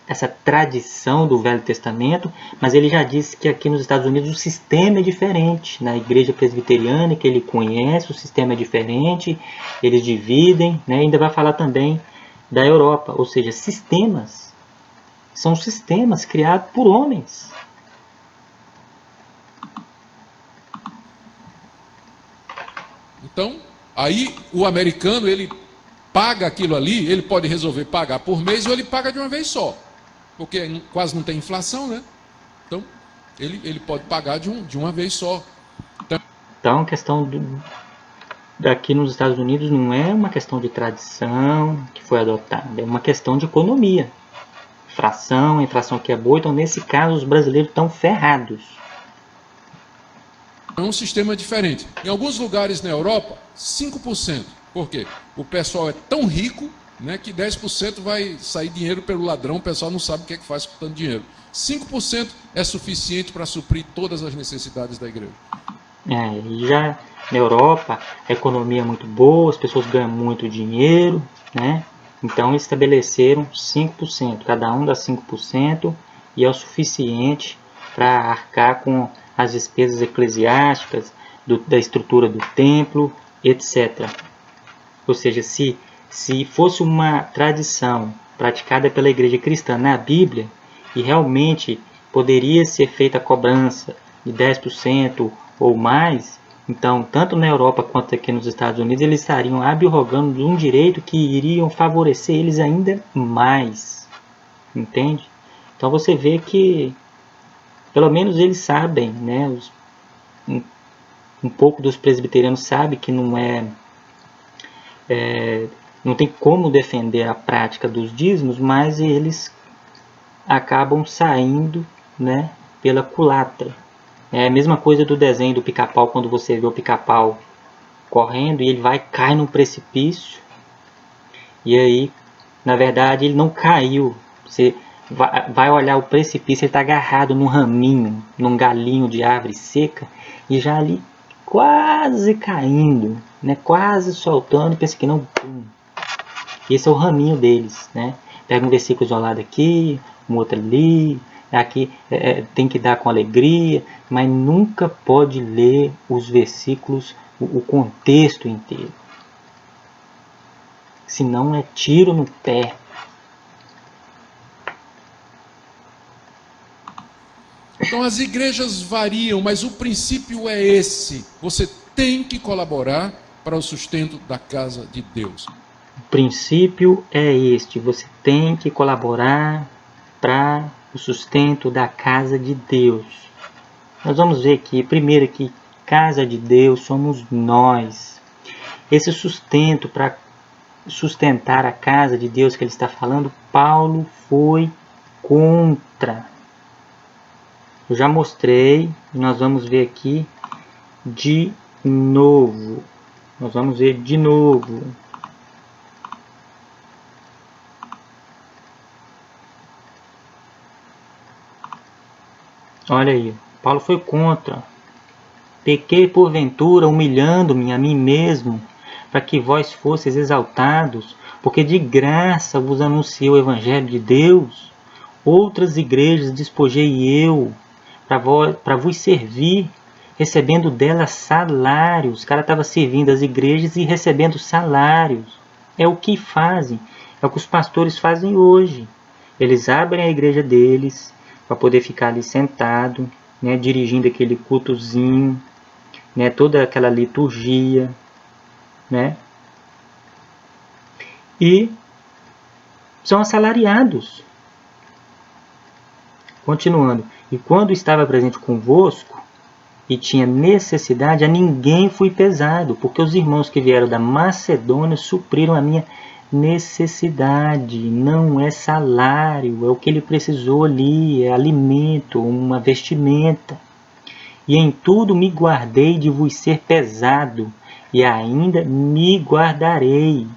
essa tradição do Velho Testamento, mas ele já disse que aqui nos Estados Unidos o sistema é diferente. Na igreja presbiteriana que ele conhece, o sistema é diferente, eles dividem, né? Ainda vai falar também da Europa, ou seja, sistemas. São sistemas criados por homens. Então, aí o americano, ele paga aquilo ali, ele pode resolver pagar por mês ou ele paga de uma vez só. Porque quase não tem inflação, né? Então, ele pode pagar de uma vez só. Então, a questão daqui nos Estados Unidos não é uma questão de tradição que foi adotada, é uma questão de economia. Inflação que é boa, então nesse caso os brasileiros estão ferrados. É um sistema diferente. Em alguns lugares na Europa, 5%. Por quê? O pessoal é tão rico, né, que 10% vai sair dinheiro pelo ladrão, o pessoal não sabe o que é que faz com tanto dinheiro. 5% é suficiente para suprir todas as necessidades da igreja. E já na Europa, a economia é muito boa, as pessoas ganham muito dinheiro, né? Então eles estabeleceram 5%, cada um dá 5%, e é o suficiente para arcar com as despesas eclesiásticas, da estrutura do templo, etc. Ou seja, se fosse uma tradição praticada pela igreja cristã na Bíblia, e realmente poderia ser feita a cobrança de 10% ou mais, então, tanto na Europa quanto aqui nos Estados Unidos, eles estariam abrogando de um direito que iriam favorecer eles ainda mais. Entende? Então você vê que, pelo menos eles sabem, né? Um pouco dos presbiterianos sabem que não tem como defender a prática dos dízimos, mas eles acabam saindo, né, pela culatra. É a mesma coisa do desenho do pica-pau, quando você vê o pica-pau correndo e ele cai num precipício, e aí, na verdade, ele não caiu. Você vai olhar o precipício, ele está agarrado num raminho, num galinho de árvore seca, e já ali quase caindo, né, quase soltando, e pensa que não, pum. Esse é o raminho deles, né? Pega um versículo isolado aqui, um outro ali, aqui tem que dar com alegria, mas nunca pode ler os versículos, o contexto inteiro. Senão é tiro no pé. Então as igrejas variam, mas o princípio é esse. Você tem que colaborar para o sustento da casa de Deus. O princípio é este: você tem que colaborar para o sustento da casa de Deus. Nós vamos ver aqui, primeiro que casa de Deus somos nós. Esse sustento, para sustentar a casa de Deus que ele está falando, Paulo foi contra. Eu já mostrei, e nós vamos ver aqui de novo. Nós vamos ver de novo. Olha aí, Paulo foi contra. Pequei porventura, humilhando-me a mim mesmo, para que vós fosseis exaltados, porque de graça vos anunciei o Evangelho de Deus. Outras igrejas despojei eu, para vos servir, recebendo delas salários. O cara estava servindo as igrejas e recebendo salários. É o que fazem, é o que os pastores fazem hoje. Eles abrem a igreja deles, para poder ficar ali sentado, né, dirigindo aquele cultozinho, né, toda aquela liturgia, né, e são assalariados. Continuando, e quando estava presente convosco e tinha necessidade, a ninguém fui pesado, porque os irmãos que vieram da Macedônia supriram a minha necessidade. Não é salário, é o que ele precisou ali, é alimento, uma vestimenta. E em tudo me guardei de vos ser pesado, e ainda me guardarei.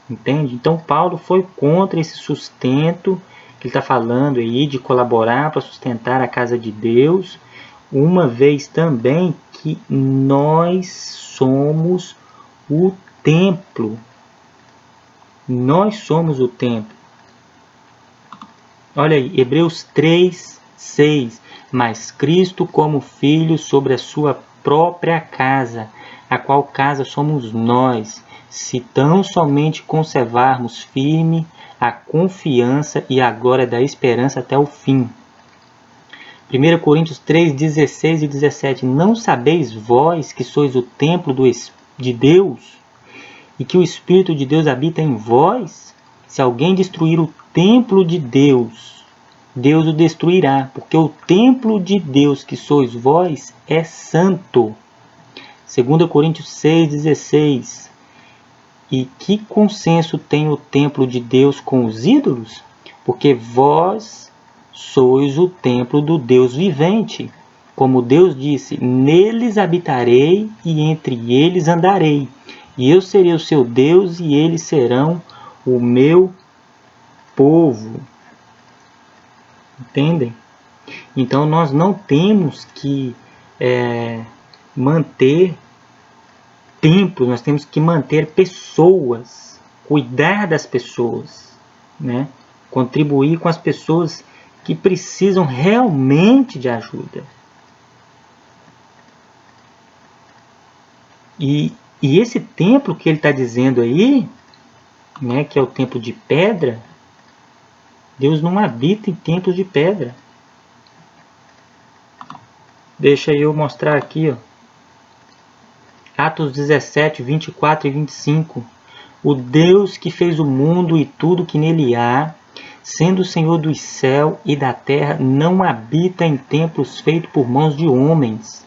Entende? Então Paulo foi contra esse sustento que ele está falando aí, de colaborar para sustentar a casa de Deus, uma vez também que nós somos o templo. Nós somos o templo. Olha aí, Hebreus 3, 6. Mas Cristo como filho sobre a sua própria casa, a qual casa somos nós, se tão somente conservarmos firme a confiança e a glória da esperança até o fim. 1 Coríntios 3, 16 e 17. Não sabeis vós que sois o templo de Deus, e que o Espírito de Deus habita em vós? Se alguém destruir o templo de Deus, Deus o destruirá, porque o templo de Deus que sois vós é santo. 2 Coríntios 6,16. E que consenso tem o templo de Deus com os ídolos? Porque vós sois o templo do Deus vivente. Como Deus disse, neles habitarei e entre eles andarei. E eu serei o seu Deus e eles serão o meu povo. Entendem? Então nós não temos que manter templos, nós temos que manter pessoas, cuidar das pessoas, né? Contribuir com as pessoas que precisam realmente de ajuda. E esse templo que ele está dizendo aí, né, que é o templo de pedra, Deus não habita em templos de pedra. Deixa eu mostrar aqui, ó. Atos 17, 24 e 25. O Deus que fez o mundo e tudo que nele há, sendo o Senhor do céu e da terra, não habita em templos feitos por mãos de homens,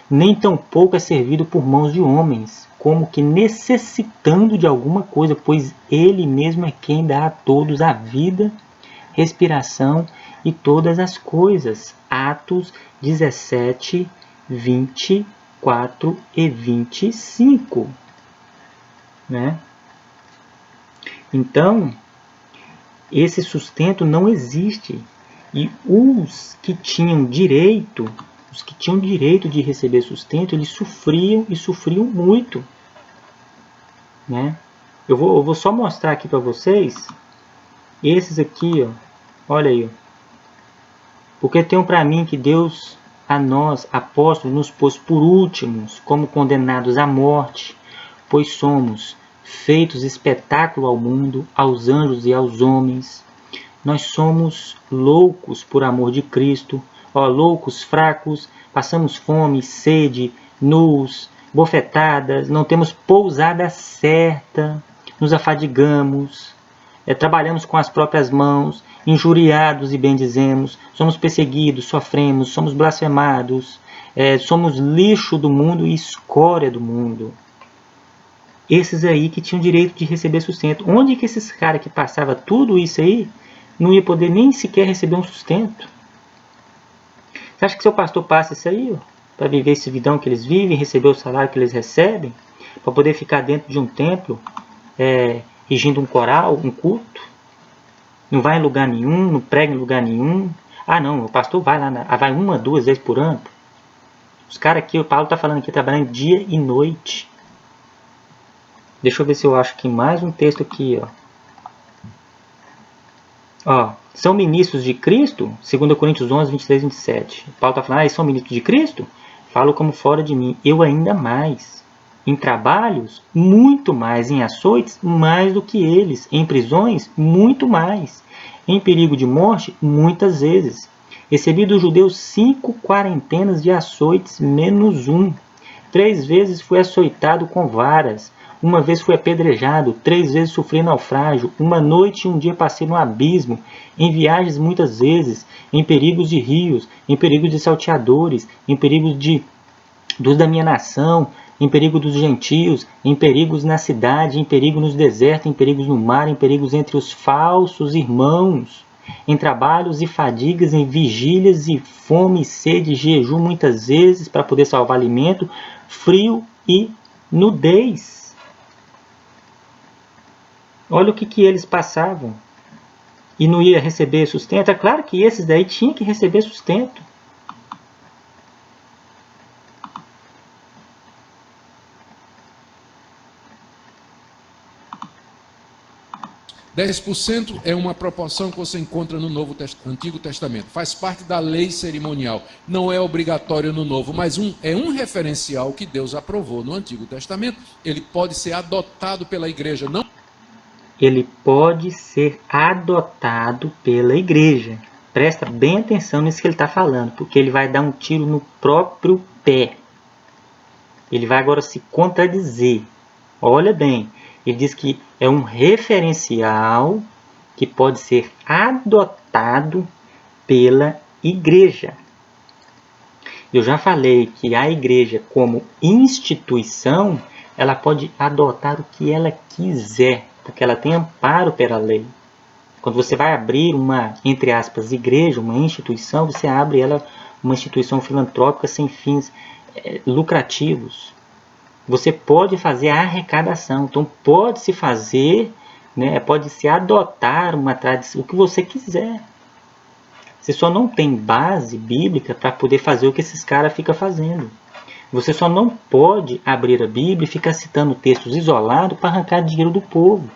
nem tampouco é servido por mãos de homens, como que necessitando de alguma coisa, pois Ele mesmo é quem dá a todos a vida, respiração e todas as coisas. Atos 17, 24 e 25. Né? Então, esse sustento não existe. E os que tinham direito de receber sustento, eles sofriam e sofriam muito. Né? Eu vou só mostrar aqui para vocês. Esses aqui, ó, olha aí. Ó. Porque tenho para mim que Deus, a nós, apóstolos, nos pôs por últimos, como condenados à morte, pois somos feitos espetáculo ao mundo, aos anjos e aos homens. Nós somos loucos por amor de Cristo, ó, loucos, fracos, passamos fome, sede, nus, bofetadas, não temos pousada certa, nos afadigamos, trabalhamos com as próprias mãos, injuriados e bendizemos, somos perseguidos, sofremos, somos blasfemados, somos lixo do mundo e escória do mundo. Esses aí que tinham direito de receber sustento. Onde que esses caras que passavam tudo isso aí não ia poder nem sequer receber um sustento? Você acha que seu pastor passa isso aí, para viver esse vidão que eles vivem, receber o salário que eles recebem, para poder ficar dentro de um templo, regindo um coral, um culto? Não vai em lugar nenhum, não prega em lugar nenhum. Ah não, o pastor vai lá, vai 1, 2 vezes por ano. Os caras aqui, o Paulo está falando aqui, trabalhando dia e noite. Deixa eu ver se eu acho aqui mais um texto aqui, ó. São ministros de Cristo? 2 Coríntios 11, 23 e 27. Paulo está falando, eles são ministros de Cristo? Falo como fora de mim, eu ainda mais. Em trabalhos, muito mais. Em açoites, mais do que eles. Em prisões, muito mais. Em perigo de morte, muitas vezes. Recebi dos judeus 5 quarentenas de açoites, menos 1. 3 vezes fui açoitado com varas. 1 vez fui apedrejado, 3 vezes sofri naufrágio, 1 noite e 1 dia passei no abismo, em viagens muitas vezes, em perigos de rios, em perigos de salteadores, em perigos dos da minha nação, em perigo dos gentios, em perigos na cidade, em perigo nos desertos, em perigos no mar, em perigos entre os falsos irmãos, em trabalhos e fadigas, em vigílias e fome, sede, jejum muitas vezes para poder salvar alimento, frio e nudez. Olha o que eles passavam e não ia receber sustento. É claro que esses daí tinham que receber sustento. %10% é uma proporção que você encontra no Antigo Testamento. Faz parte da lei cerimonial. Não é obrigatório no Novo, mas é um referencial que Deus aprovou no Antigo Testamento. Ele pode ser adotado pela igreja, não? Ele pode ser adotado pela igreja. Presta bem atenção nisso que ele está falando, porque ele vai dar um tiro no próprio pé. Ele vai agora se contradizer. Olha bem, ele diz que é um referencial que pode ser adotado pela igreja. Eu já falei que a igreja, como instituição, ela pode adotar o que ela quiser, porque ela tem amparo pela lei. Quando você vai abrir uma, entre aspas, igreja, uma instituição, você abre ela, uma instituição filantrópica sem fins lucrativos. Você pode fazer a arrecadação, então pode-se fazer, né, pode-se adotar uma tradição, o que você quiser. Você só não tem base bíblica para poder fazer o que esses caras ficam fazendo. Você só não pode abrir a Bíblia e ficar citando textos isolados para arrancar dinheiro do povo.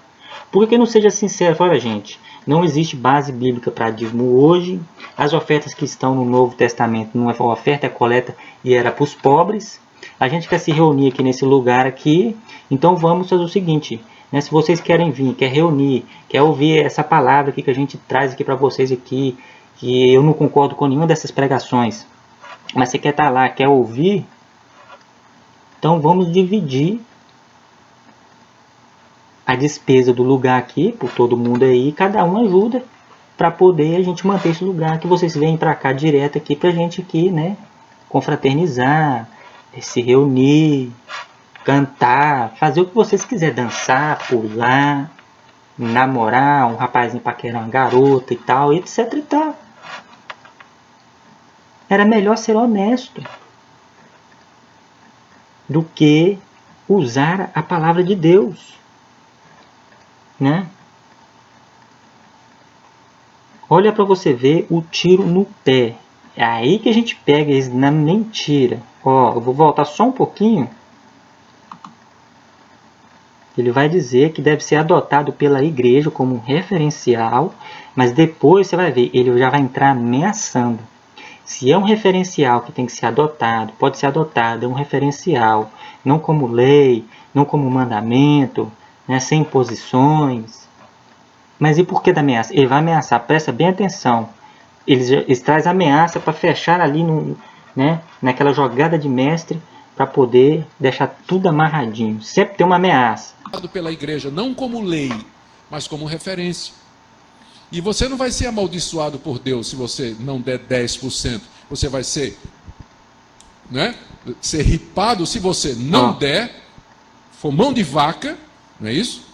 Por que não seja sincero? Olha, gente, não existe base bíblica para dízimo hoje. As ofertas que estão no Novo Testamento não é oferta, é coleta e era para os pobres. A gente quer se reunir aqui nesse lugar aqui, então vamos fazer o seguinte, né? Se vocês querem vir, quer reunir, quer ouvir essa palavra aqui que a gente traz aqui para vocês aqui, que eu não concordo com nenhuma dessas pregações, mas você quer estar lá, quer ouvir, então vamos dividir a despesa do lugar aqui, por todo mundo aí, cada um ajuda para poder a gente manter esse lugar, que vocês venham para cá direto aqui para a gente aqui, né, confraternizar, se reunir, cantar, fazer o que vocês quiserem, dançar, pular, namorar, um rapazinho paquerar uma garota e tal, etc e tal. Era melhor ser honesto do que usar a palavra de Deus, né? Olha para você ver o tiro no pé. É aí que a gente pega eles na mentira. Ó, eu vou voltar só um pouquinho. Ele vai dizer que deve ser adotado pela igreja como um referencial, mas depois você vai ver, ele já vai entrar ameaçando. Se é um referencial que tem que ser adotado, pode ser adotado, é um referencial, não como lei, não como mandamento, né, sem imposições. Mas e por que da ameaça? Ele vai ameaçar, presta bem atenção. eles trazem ameaça para fechar ali né, naquela jogada de mestre para poder deixar tudo amarradinho. Sempre tem uma ameaça. Pela igreja, não como lei, mas como referência. E você não vai ser amaldiçoado por Deus se você não der 10%. Você vai ser, né, ser ripado se você não der, for mão de vaca, não é isso?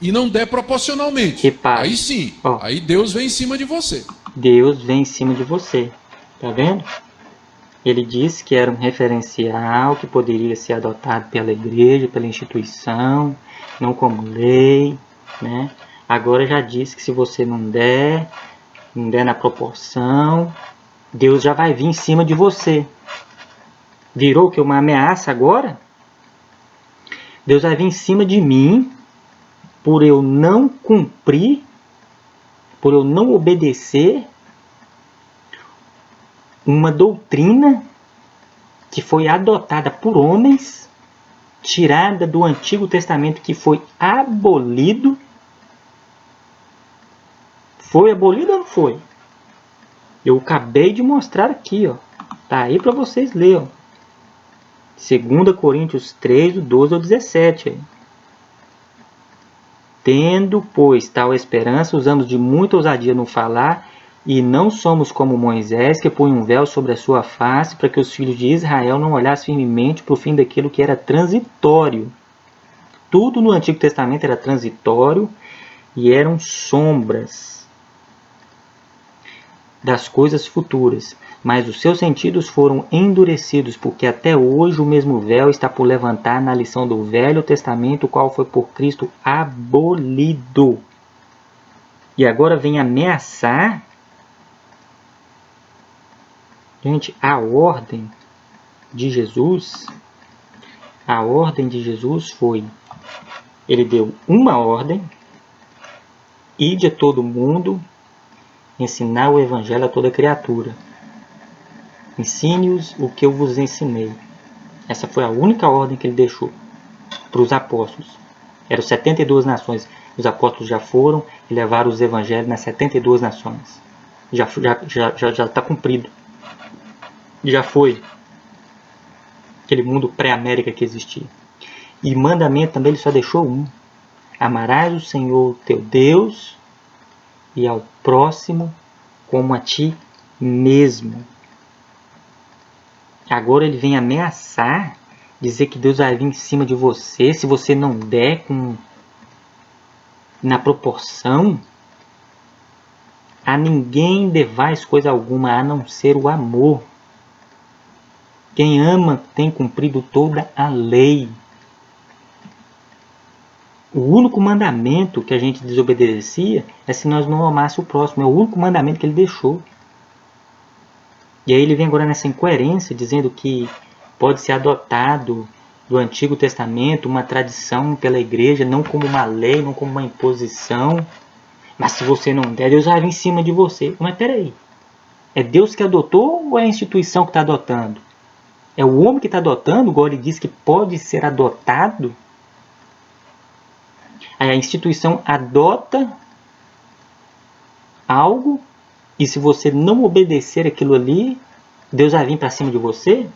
E não der proporcionalmente. Ripado. Aí sim, aí Deus vem em cima de você. Deus vem em cima de você. Tá vendo? Ele disse que era um referencial que poderia ser adotado pela igreja, pela instituição, não como lei, né? Agora já disse que se você não der na proporção, Deus já vai vir em cima de você. Virou que uma ameaça agora? Deus vai vir em cima de mim por eu não cumprir, por eu não obedecer uma doutrina que foi adotada por homens, tirada do Antigo Testamento, que foi abolido. Foi abolido ou não foi? Eu acabei de mostrar aqui, ó. Tá aí para vocês lerem. 2 Coríntios 3, do 12 ao 17. Aí. Tendo, pois, tal esperança, usamos de muita ousadia no falar, e não somos como Moisés, que põe um véu sobre a sua face, para que os filhos de Israel não olhassem firmemente para o fim daquilo que era transitório. Tudo no Antigo Testamento era transitório e eram sombras das coisas futuras, mas os seus sentidos foram endurecidos, porque até hoje o mesmo véu está por levantar na lição do Velho Testamento, o qual foi por Cristo abolido. E agora vem ameaçar. Gente, a ordem de Jesus foi, ele deu uma ordem, ide a todo mundo, ensinar o evangelho a toda criatura. Ensine-os o que eu vos ensinei. Essa foi a única ordem que ele deixou para os apóstolos. Eram 72 nações. Os apóstolos já foram e levaram os evangelhos nas 72 nações. Já está cumprido. Já foi aquele mundo pré-América que existia. E mandamento também ele só deixou um. Amarás o Senhor teu Deus e ao próximo como a ti mesmo. Agora ele vem ameaçar, dizer que Deus vai vir em cima de você se você não der na proporção. A ninguém devais coisa alguma a não ser o amor. Quem ama tem cumprido toda a lei. O único mandamento que a gente desobedecia é se nós não amássemos o próximo. É o único mandamento que ele deixou. E aí ele vem agora nessa incoerência, dizendo que pode ser adotado do Antigo Testamento uma tradição pela igreja, não como uma lei, não como uma imposição. Mas se você não der, Deus vai vir em cima de você. Mas peraí, é Deus que adotou ou é a instituição que está adotando? É o homem que está adotando, igual ele diz que pode ser adotado? Aí a instituição adota algo e se você não obedecer aquilo ali, Deus vai vir para cima de você?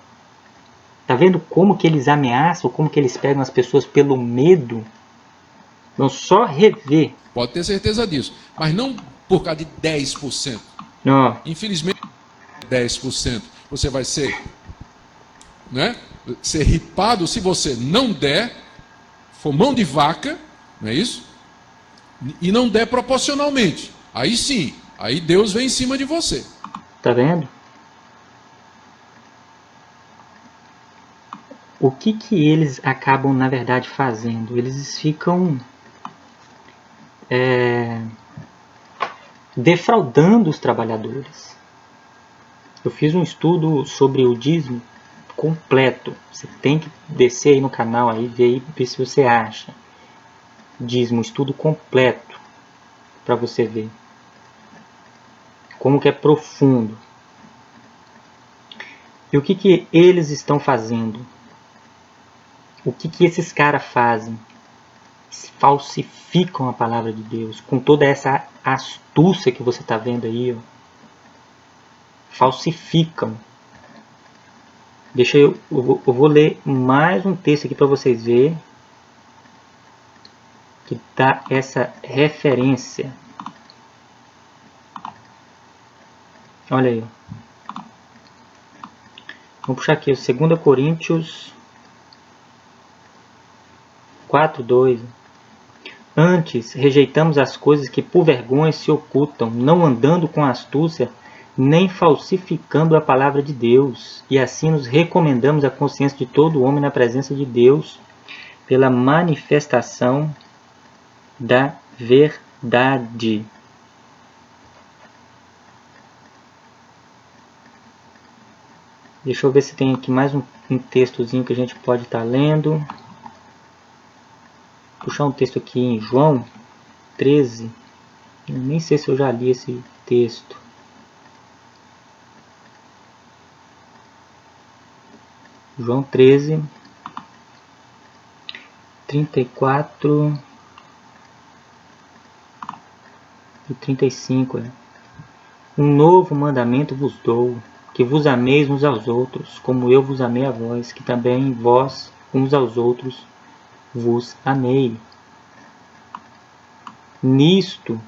Está vendo como que eles ameaçam, como que eles pegam as pessoas pelo medo? Vamos só rever. Pode ter certeza disso. Mas não por causa de 10%. Não. Infelizmente, 10%. Você vai ser, né, ser ripado se você não der, for mão de vaca, não é isso? E não der proporcionalmente. Aí sim, aí Deus vem em cima de você. Tá vendo? O que eles acabam, na verdade, fazendo? Eles ficam defraudando os trabalhadores. Eu fiz um estudo sobre o dízimo completo. Você tem que descer aí no canal aí, ver se você acha. Dízimo, estudo completo para você ver como que é profundo. E o que eles estão fazendo? O que esses caras fazem? Falsificam a palavra de Deus com toda essa astúcia que você está vendo aí, ó. falsificam. Eu vou ler mais um texto aqui para vocês verem que dá essa referência. Olha aí. Vamos puxar aqui o 2 Coríntios 4:2. Antes, rejeitamos as coisas que por vergonha se ocultam, não andando com astúcia, nem falsificando a palavra de Deus. E assim nos recomendamos a consciência de todo homem na presença de Deus, pela manifestação da verdade. Deixa eu ver se tem aqui mais um textozinho que a gente pode estar lendo. Puxar um texto aqui em João 13. Eu nem sei se eu já li esse texto. João 13, 34 e 35. Um novo mandamento vos dou, que vos ameis uns aos outros, como eu vos amei a vós, que também vós uns aos outros vos amei. Nisto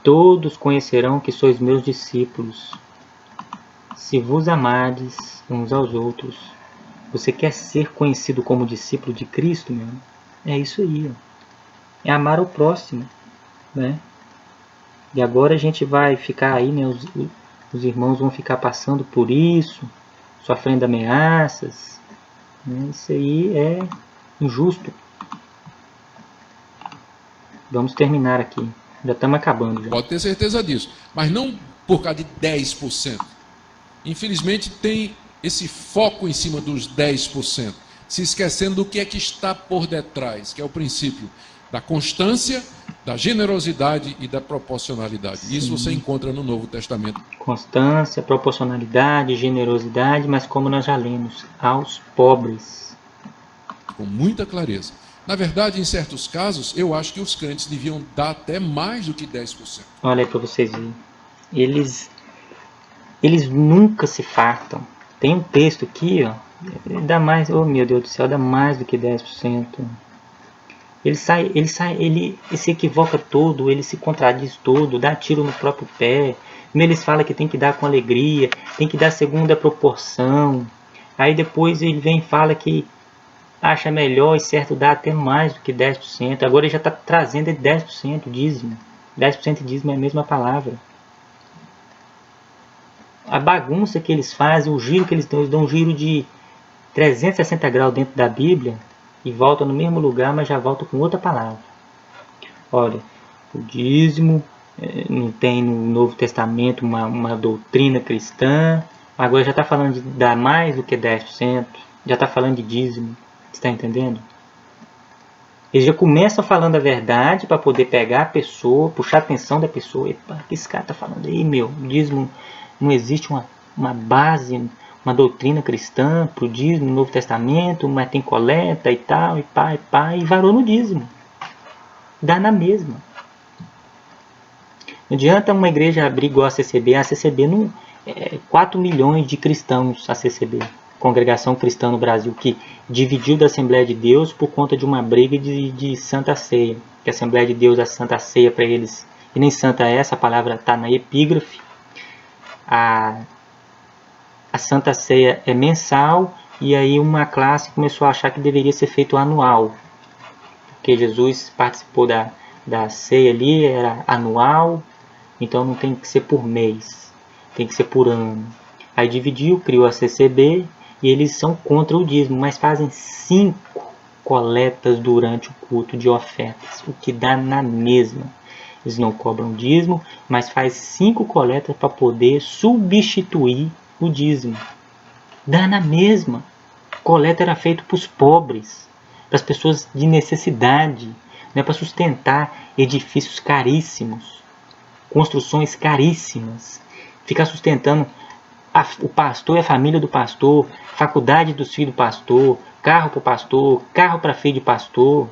todos conhecerão que sois meus discípulos, se vos amardes uns aos outros. Você quer ser conhecido como discípulo de Cristo, meu? É isso aí, ó. É amar o próximo, né? E agora a gente vai ficar aí, né? Os irmãos vão ficar passando por isso, sofrendo ameaças, né? Isso aí é injusto. Vamos terminar aqui. Já estamos acabando. Já. Pode ter certeza disso. Mas não por causa de 10%. Infelizmente tem esse foco em cima dos 10%, se esquecendo do que é que está por detrás, que é o princípio da constância, da generosidade e da proporcionalidade. Sim. Isso você encontra no Novo Testamento. Constância, proporcionalidade, generosidade, mas como nós já lemos, aos pobres. Com muita clareza. Na verdade, em certos casos, eu acho que os crentes deviam dar até mais do que 10%. Olha aí para vocês verem. Eles nunca se fartam. Tem um texto aqui, ó, dá mais, oh meu Deus do céu, dá mais do que 10%. Ele se equivoca todo, ele se contradiz todo, dá tiro no próprio pé. Eles falam que tem que dar com alegria, tem que dar segundo a proporção. Aí depois ele vem e fala que acha melhor e certo dar até mais do que 10%. Agora ele já está trazendo 10% dízimo. 10% de dízimo é a mesma palavra. A bagunça que eles fazem, o giro que eles dão um giro de 360 graus dentro da Bíblia e voltam no mesmo lugar, mas já voltam com outra palavra. Olha, o dízimo não tem no Novo Testamento uma doutrina cristã, agora já está falando de dar mais do que 10%, já está falando de dízimo, está entendendo? Eles já começam falando a verdade para poder pegar a pessoa, puxar a atenção da pessoa. Epa, o que esse cara está falando aí, meu? O dízimo não existe uma base, uma doutrina cristã para o dízimo no Novo Testamento, mas tem coleta e tal, e pá, e varou no dízimo. Dá na mesma. Não adianta uma igreja abrir igual a CCB. A CCB não 4 milhões de cristãos, a CCB, Congregação Cristã no Brasil, que dividiu da Assembleia de Deus por conta de uma briga de Santa Ceia. Que a Assembleia de Deus, a Santa Ceia para eles, e nem santa é essa, a palavra está na epígrafe. A Santa Ceia é mensal, e aí uma classe começou a achar que deveria ser feito anual, porque Jesus participou da ceia ali, era anual, então não tem que ser por mês, tem que ser por ano. Aí dividiu, criou a CCB, e eles são contra o dízimo, mas fazem 5 coletas durante o culto de ofertas, o que dá na mesma. Eles não cobram dízimo, mas faz 5 coletas para poder substituir o dízimo. Dá na mesma. Coleta era feita para os pobres, para as pessoas de necessidade, não é para sustentar edifícios caríssimos, construções caríssimas, ficar sustentando o pastor e a família do pastor, faculdade dos filhos do pastor, carro para o pastor, carro para filho de pastor.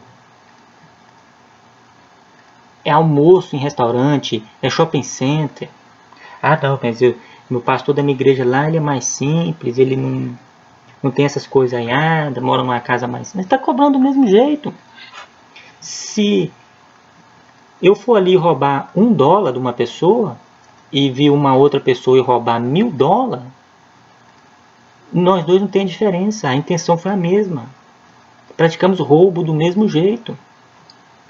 É almoço em restaurante, é shopping center. Ah não, mas Meu pastor da minha igreja lá, ele é mais simples, ele não tem essas coisas aí, mora numa casa mais simples. Mas está cobrando do mesmo jeito. Se eu for ali roubar $1 de uma pessoa e vi uma outra pessoa e roubar $1.000, nós dois não tem diferença, a intenção foi a mesma. Praticamos roubo do mesmo jeito.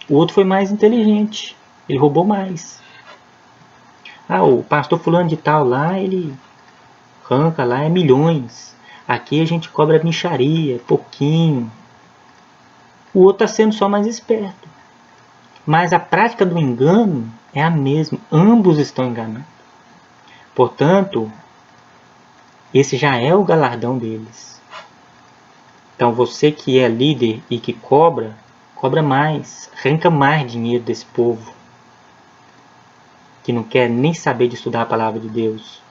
O outro foi mais inteligente, ele roubou mais. O pastor fulano de tal lá, ele arranca lá, milhões. Aqui a gente cobra mixaria, pouquinho. O outro está sendo só mais esperto. Mas a prática do engano é a mesma. Ambos estão enganando. Portanto, esse já é o galardão deles. Então você que é líder e que cobra mais. Arranca mais dinheiro desse povo. Que não quer nem saber de estudar a palavra de Deus.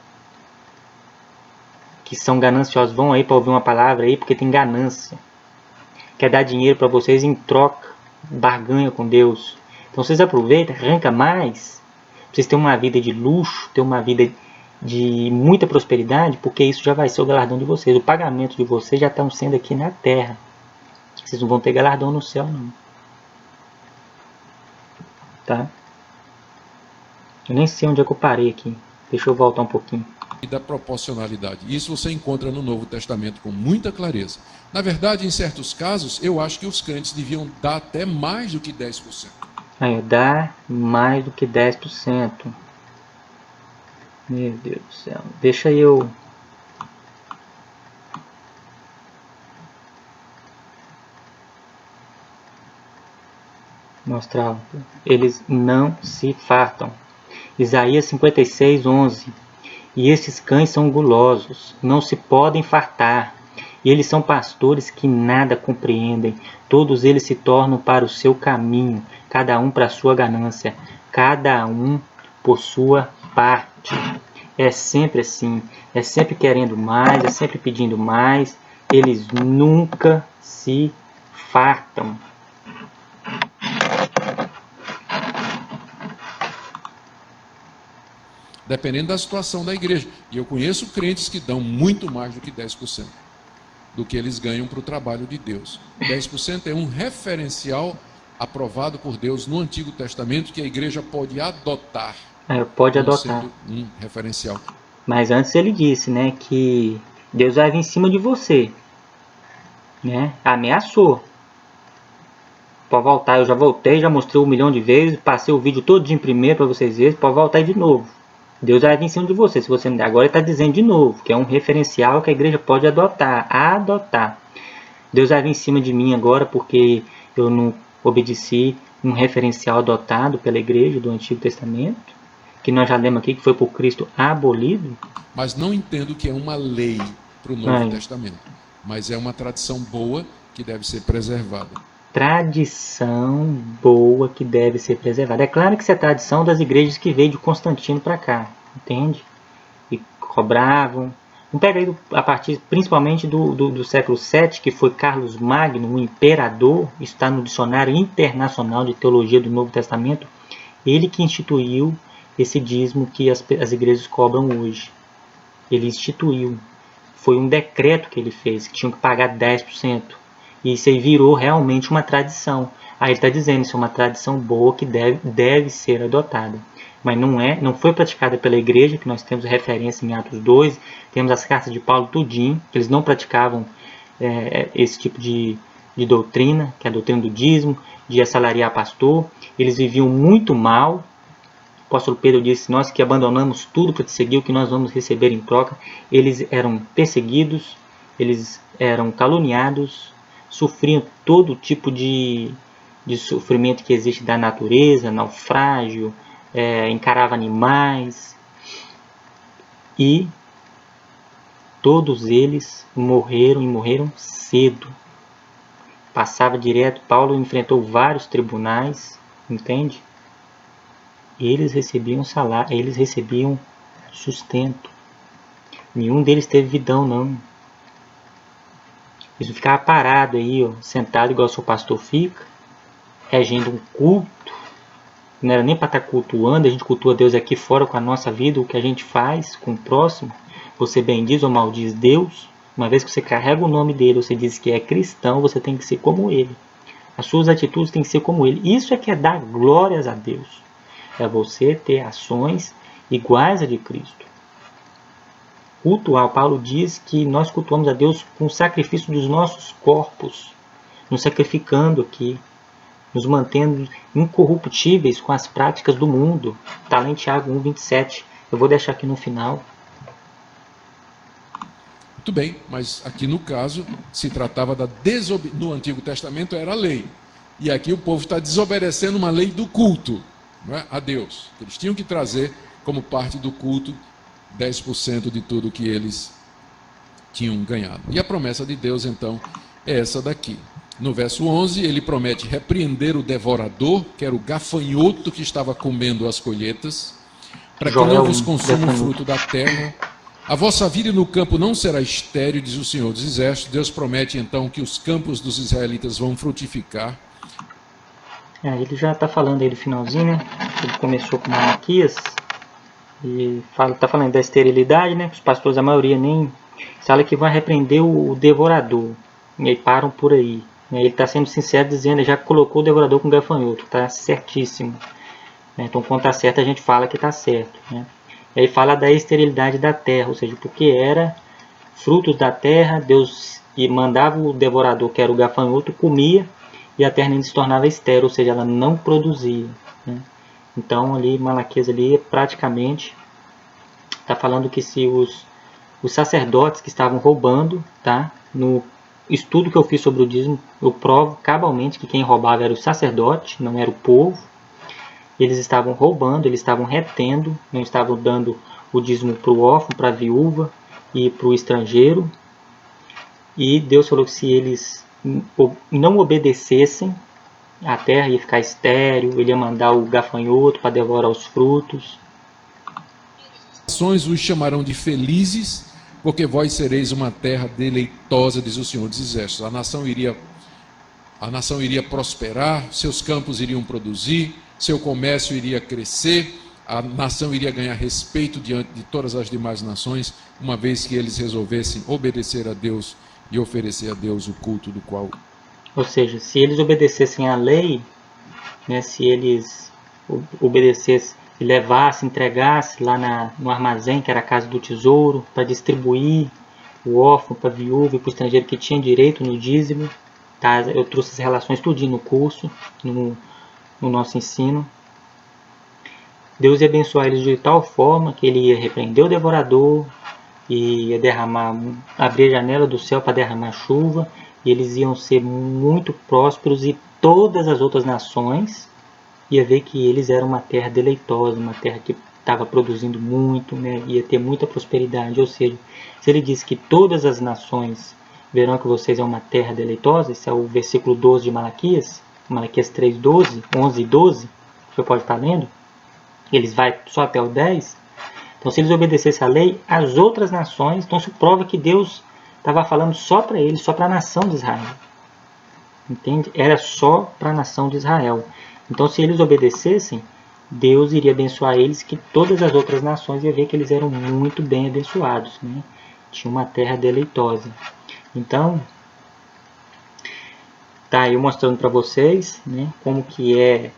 Que são gananciosos. Vão aí para ouvir uma palavra aí porque tem ganância. Quer dar dinheiro para vocês em troca. Barganha com Deus. Então vocês aproveitam, arranca mais. Pra vocês terem uma vida de luxo, ter uma vida de muita prosperidade, porque isso já vai ser o galardão de vocês. O pagamento de vocês já estão sendo aqui na terra. Vocês não vão ter galardão no céu, não. Tá? Eu nem sei onde é que eu parei aqui. Deixa eu voltar um pouquinho. E da proporcionalidade. Isso você encontra no Novo Testamento com muita clareza. Na verdade, em certos casos, eu acho que os crentes deviam dar até mais do que 10%. Dar mais do que 10%. Meu Deus do céu. Deixa eu... mostrar. Eles não se fartam. Isaías 56:11. E esses cães são gulosos, não se podem fartar. E eles são pastores que nada compreendem. Todos eles se tornam para o seu caminho, cada um para a sua ganância, cada um por sua parte. É sempre assim, é sempre querendo mais, é sempre pedindo mais. Eles nunca se fartam. Dependendo da situação da igreja. E eu conheço crentes que dão muito mais do que 10% do que eles ganham para o trabalho de Deus. 10% é um referencial aprovado por Deus no Antigo Testamento que a igreja pode adotar. Pode adotar. Sendo um referencial. Mas antes ele disse, né, que Deus vai vir em cima de você. Né? Ameaçou. Pode voltar, eu já voltei, já mostrei 1 milhão de vezes, passei o vídeo todo em primeiro para vocês verem, pode voltar aí de novo. Deus vai vir em cima de você, se você não der. Agora ele está dizendo de novo, que é um referencial que a igreja pode adotar. Deus vai vir em cima de mim agora porque eu não obedeci um referencial adotado pela igreja do Antigo Testamento, que nós já lemos aqui que foi por Cristo abolido. Mas não entendo que é uma lei para o Novo Testamento, mas é uma tradição boa que deve ser preservada. Tradição boa que deve ser preservada. É claro que isso é tradição das igrejas que veio de Constantino para cá, entende? E cobravam. Não pega aí a partir principalmente do século VII, que foi Carlos Magno, o imperador, isso está no Dicionário Internacional de Teologia do Novo Testamento, ele que instituiu esse dízimo que as igrejas cobram hoje. Ele instituiu. Foi um decreto que ele fez, que tinham que pagar 10%. E isso aí virou realmente uma tradição. Aí ele está dizendo, isso é uma tradição boa que deve ser adotada. Mas não foi praticada pela igreja, que nós temos referência em Atos 2, temos as cartas de Paulo tudinho, que eles não praticavam esse tipo de doutrina, que é a doutrina do dízimo, de assalariar pastor. Eles viviam muito mal. O apóstolo Pedro disse, nós que abandonamos tudo para te seguir, o que nós vamos receber em troca. Eles eram perseguidos, eles eram caluniados, sofriam todo tipo de sofrimento que existe da natureza, naufrágio, encarava animais, e todos eles morreram, e morreram cedo. Passava direto, Paulo enfrentou vários tribunais, entende? Eles recebiam salário, eles recebiam sustento. Nenhum deles teve vidão, não. Eles não ficavam parados aí, ó, sentado igual o seu pastor fica, regendo um culto, não era nem para estar cultuando, a gente cultua Deus aqui fora com a nossa vida, o que a gente faz com o próximo. Você bendiz ou maldiz Deus, uma vez que você carrega o nome dele, você diz que é cristão, você tem que ser como ele. As suas atitudes têm que ser como ele. Isso é que é dar glórias a Deus. É você ter ações iguais a de Cristo. Cultuar, Paulo diz que nós cultuamos a Deus com o sacrifício dos nossos corpos, nos sacrificando aqui, nos mantendo incorruptíveis com as práticas do mundo. Está lá em Tiago 1,27. Eu vou deixar aqui no final. Muito bem, mas aqui no caso se tratava da no Antigo Testamento era a lei. E aqui o povo está desobedecendo uma lei do culto, não é? A Deus. Eles tinham que trazer como parte do culto 10% de tudo que eles tinham ganhado. E a promessa de Deus, então, é essa daqui. No verso 11, ele promete repreender o devorador, que era o gafanhoto que estava comendo as colheitas, para que não vos consuma o fruto da terra. A vossa vida no campo não será estéril, diz o Senhor dos Exércitos. Deus promete, então, que os campos dos israelitas vão frutificar. Ele já está falando aí do finalzinho, né? Ele começou com Malaquias. E está falando da esterilidade, né? Os pastores, a maioria, nem fala que vai repreender o devorador. E aí param por aí. Ele está sendo sincero, dizendo, já colocou o devorador com gafanhoto. Está certíssimo. Então, quando está certo, a gente fala que está certo. Né? E aí fala da esterilidade da terra, ou seja, porque era frutos da terra, Deus mandava o devorador, que era o gafanhoto, comia, e a terra nem se tornava estéril, ou seja, ela não produzia. Né? Então, ali, Malaquias, ali, praticamente, está falando que se os sacerdotes que estavam roubando, tá? No estudo que eu fiz sobre o dízimo, eu provo cabalmente que quem roubava era o sacerdote, não era o povo. Eles estavam roubando, eles estavam retendo, não estavam dando o dízimo para o órfão, para a viúva e para o estrangeiro. E Deus falou que se eles não obedecessem, a terra ia ficar estéril, ele ia mandar o gafanhoto para devorar os frutos. As nações os chamarão de felizes, porque vós sereis uma terra deleitosa, diz o Senhor dos Exércitos. A nação iria prosperar, seus campos iriam produzir, seu comércio iria crescer, a nação iria ganhar respeito diante de todas as demais nações, uma vez que eles resolvessem obedecer a Deus e oferecer a Deus o culto do qual... Ou seja, se eles obedecessem à lei, né, se eles obedecessem e levassem, entregassem lá no armazém, que era a casa do tesouro, para distribuir o órfão, para a viúva e para o estrangeiro que tinha direito no dízimo. Tá? Eu trouxe as relações tudinho no curso, no nosso ensino. Deus ia abençoar eles de tal forma que ele ia repreender o devorador, e ia abrir a janela do céu para derramar chuva, e eles iam ser muito prósperos, e todas as outras nações ia ver que eles eram uma terra deleitosa, uma terra que estava produzindo muito, né? Ia ter muita prosperidade. Ou seja, se ele diz que todas as nações verão que vocês é uma terra deleitosa, esse é o versículo 12 de Malaquias 3:12, 11 e 12, você pode estar lendo, eles vai só até o 10. Então, se eles obedecessem à lei, as outras nações, então isso prova que Deus estava falando só para eles, só para a nação de Israel. Entende? Era só para a nação de Israel. Então, se eles obedecessem, Deus iria abençoar eles, que todas as outras nações iam ver que eles eram muito bem abençoados. Né? Tinha uma terra deleitosa. Então, tá aí mostrando para vocês, né, como que é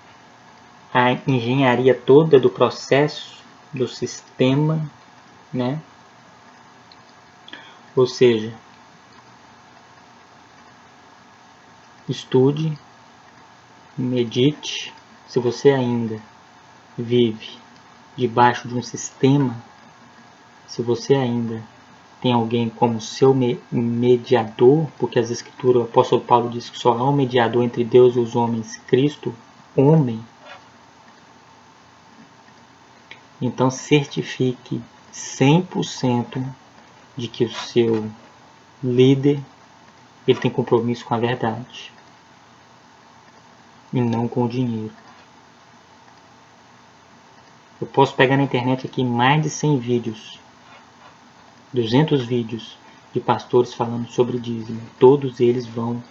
a engenharia toda do processo, do sistema, né? Ou seja, estude, medite. Se você ainda vive debaixo de um sistema, se você ainda tem alguém como seu mediador, porque as escrituras, o apóstolo Paulo diz que só há um mediador entre Deus e os homens, Cristo, homem. Então certifique 100% de que o seu líder ele tem compromisso com a verdade e não com o dinheiro. Eu posso pegar na internet aqui mais de 100 vídeos, 200 vídeos de pastores falando sobre dízimo. Todos eles vão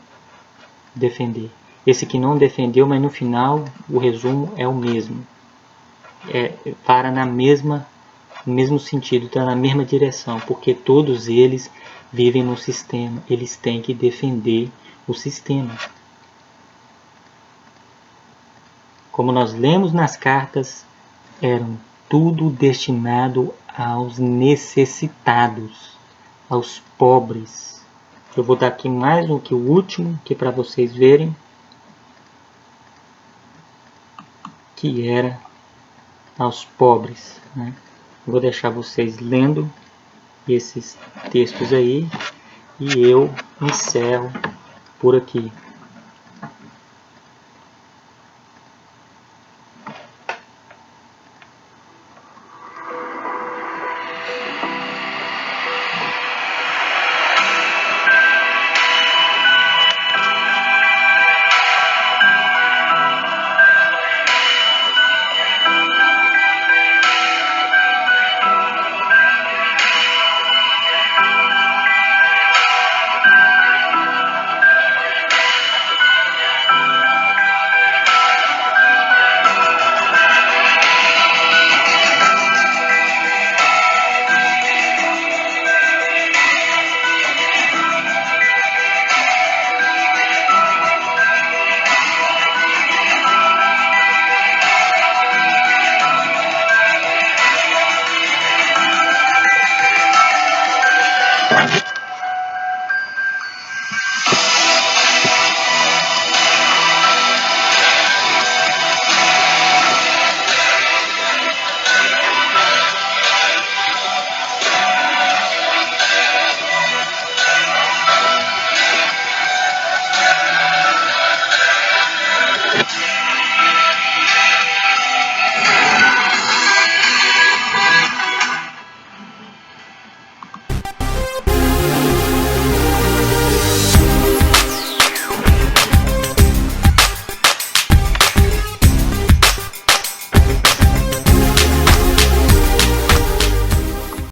defender. esse que não defendeu, mas no final o resumo é o mesmo. Para no mesmo sentido, está na mesma direção, porque todos eles vivem no sistema, eles têm que defender o sistema. Como nós lemos nas cartas, eram tudo destinado aos necessitados, aos pobres. Eu vou dar aqui mais um que o último, que para vocês verem, que era aos pobres, né? Vou deixar vocês lendo esses textos aí e eu encerro por aqui.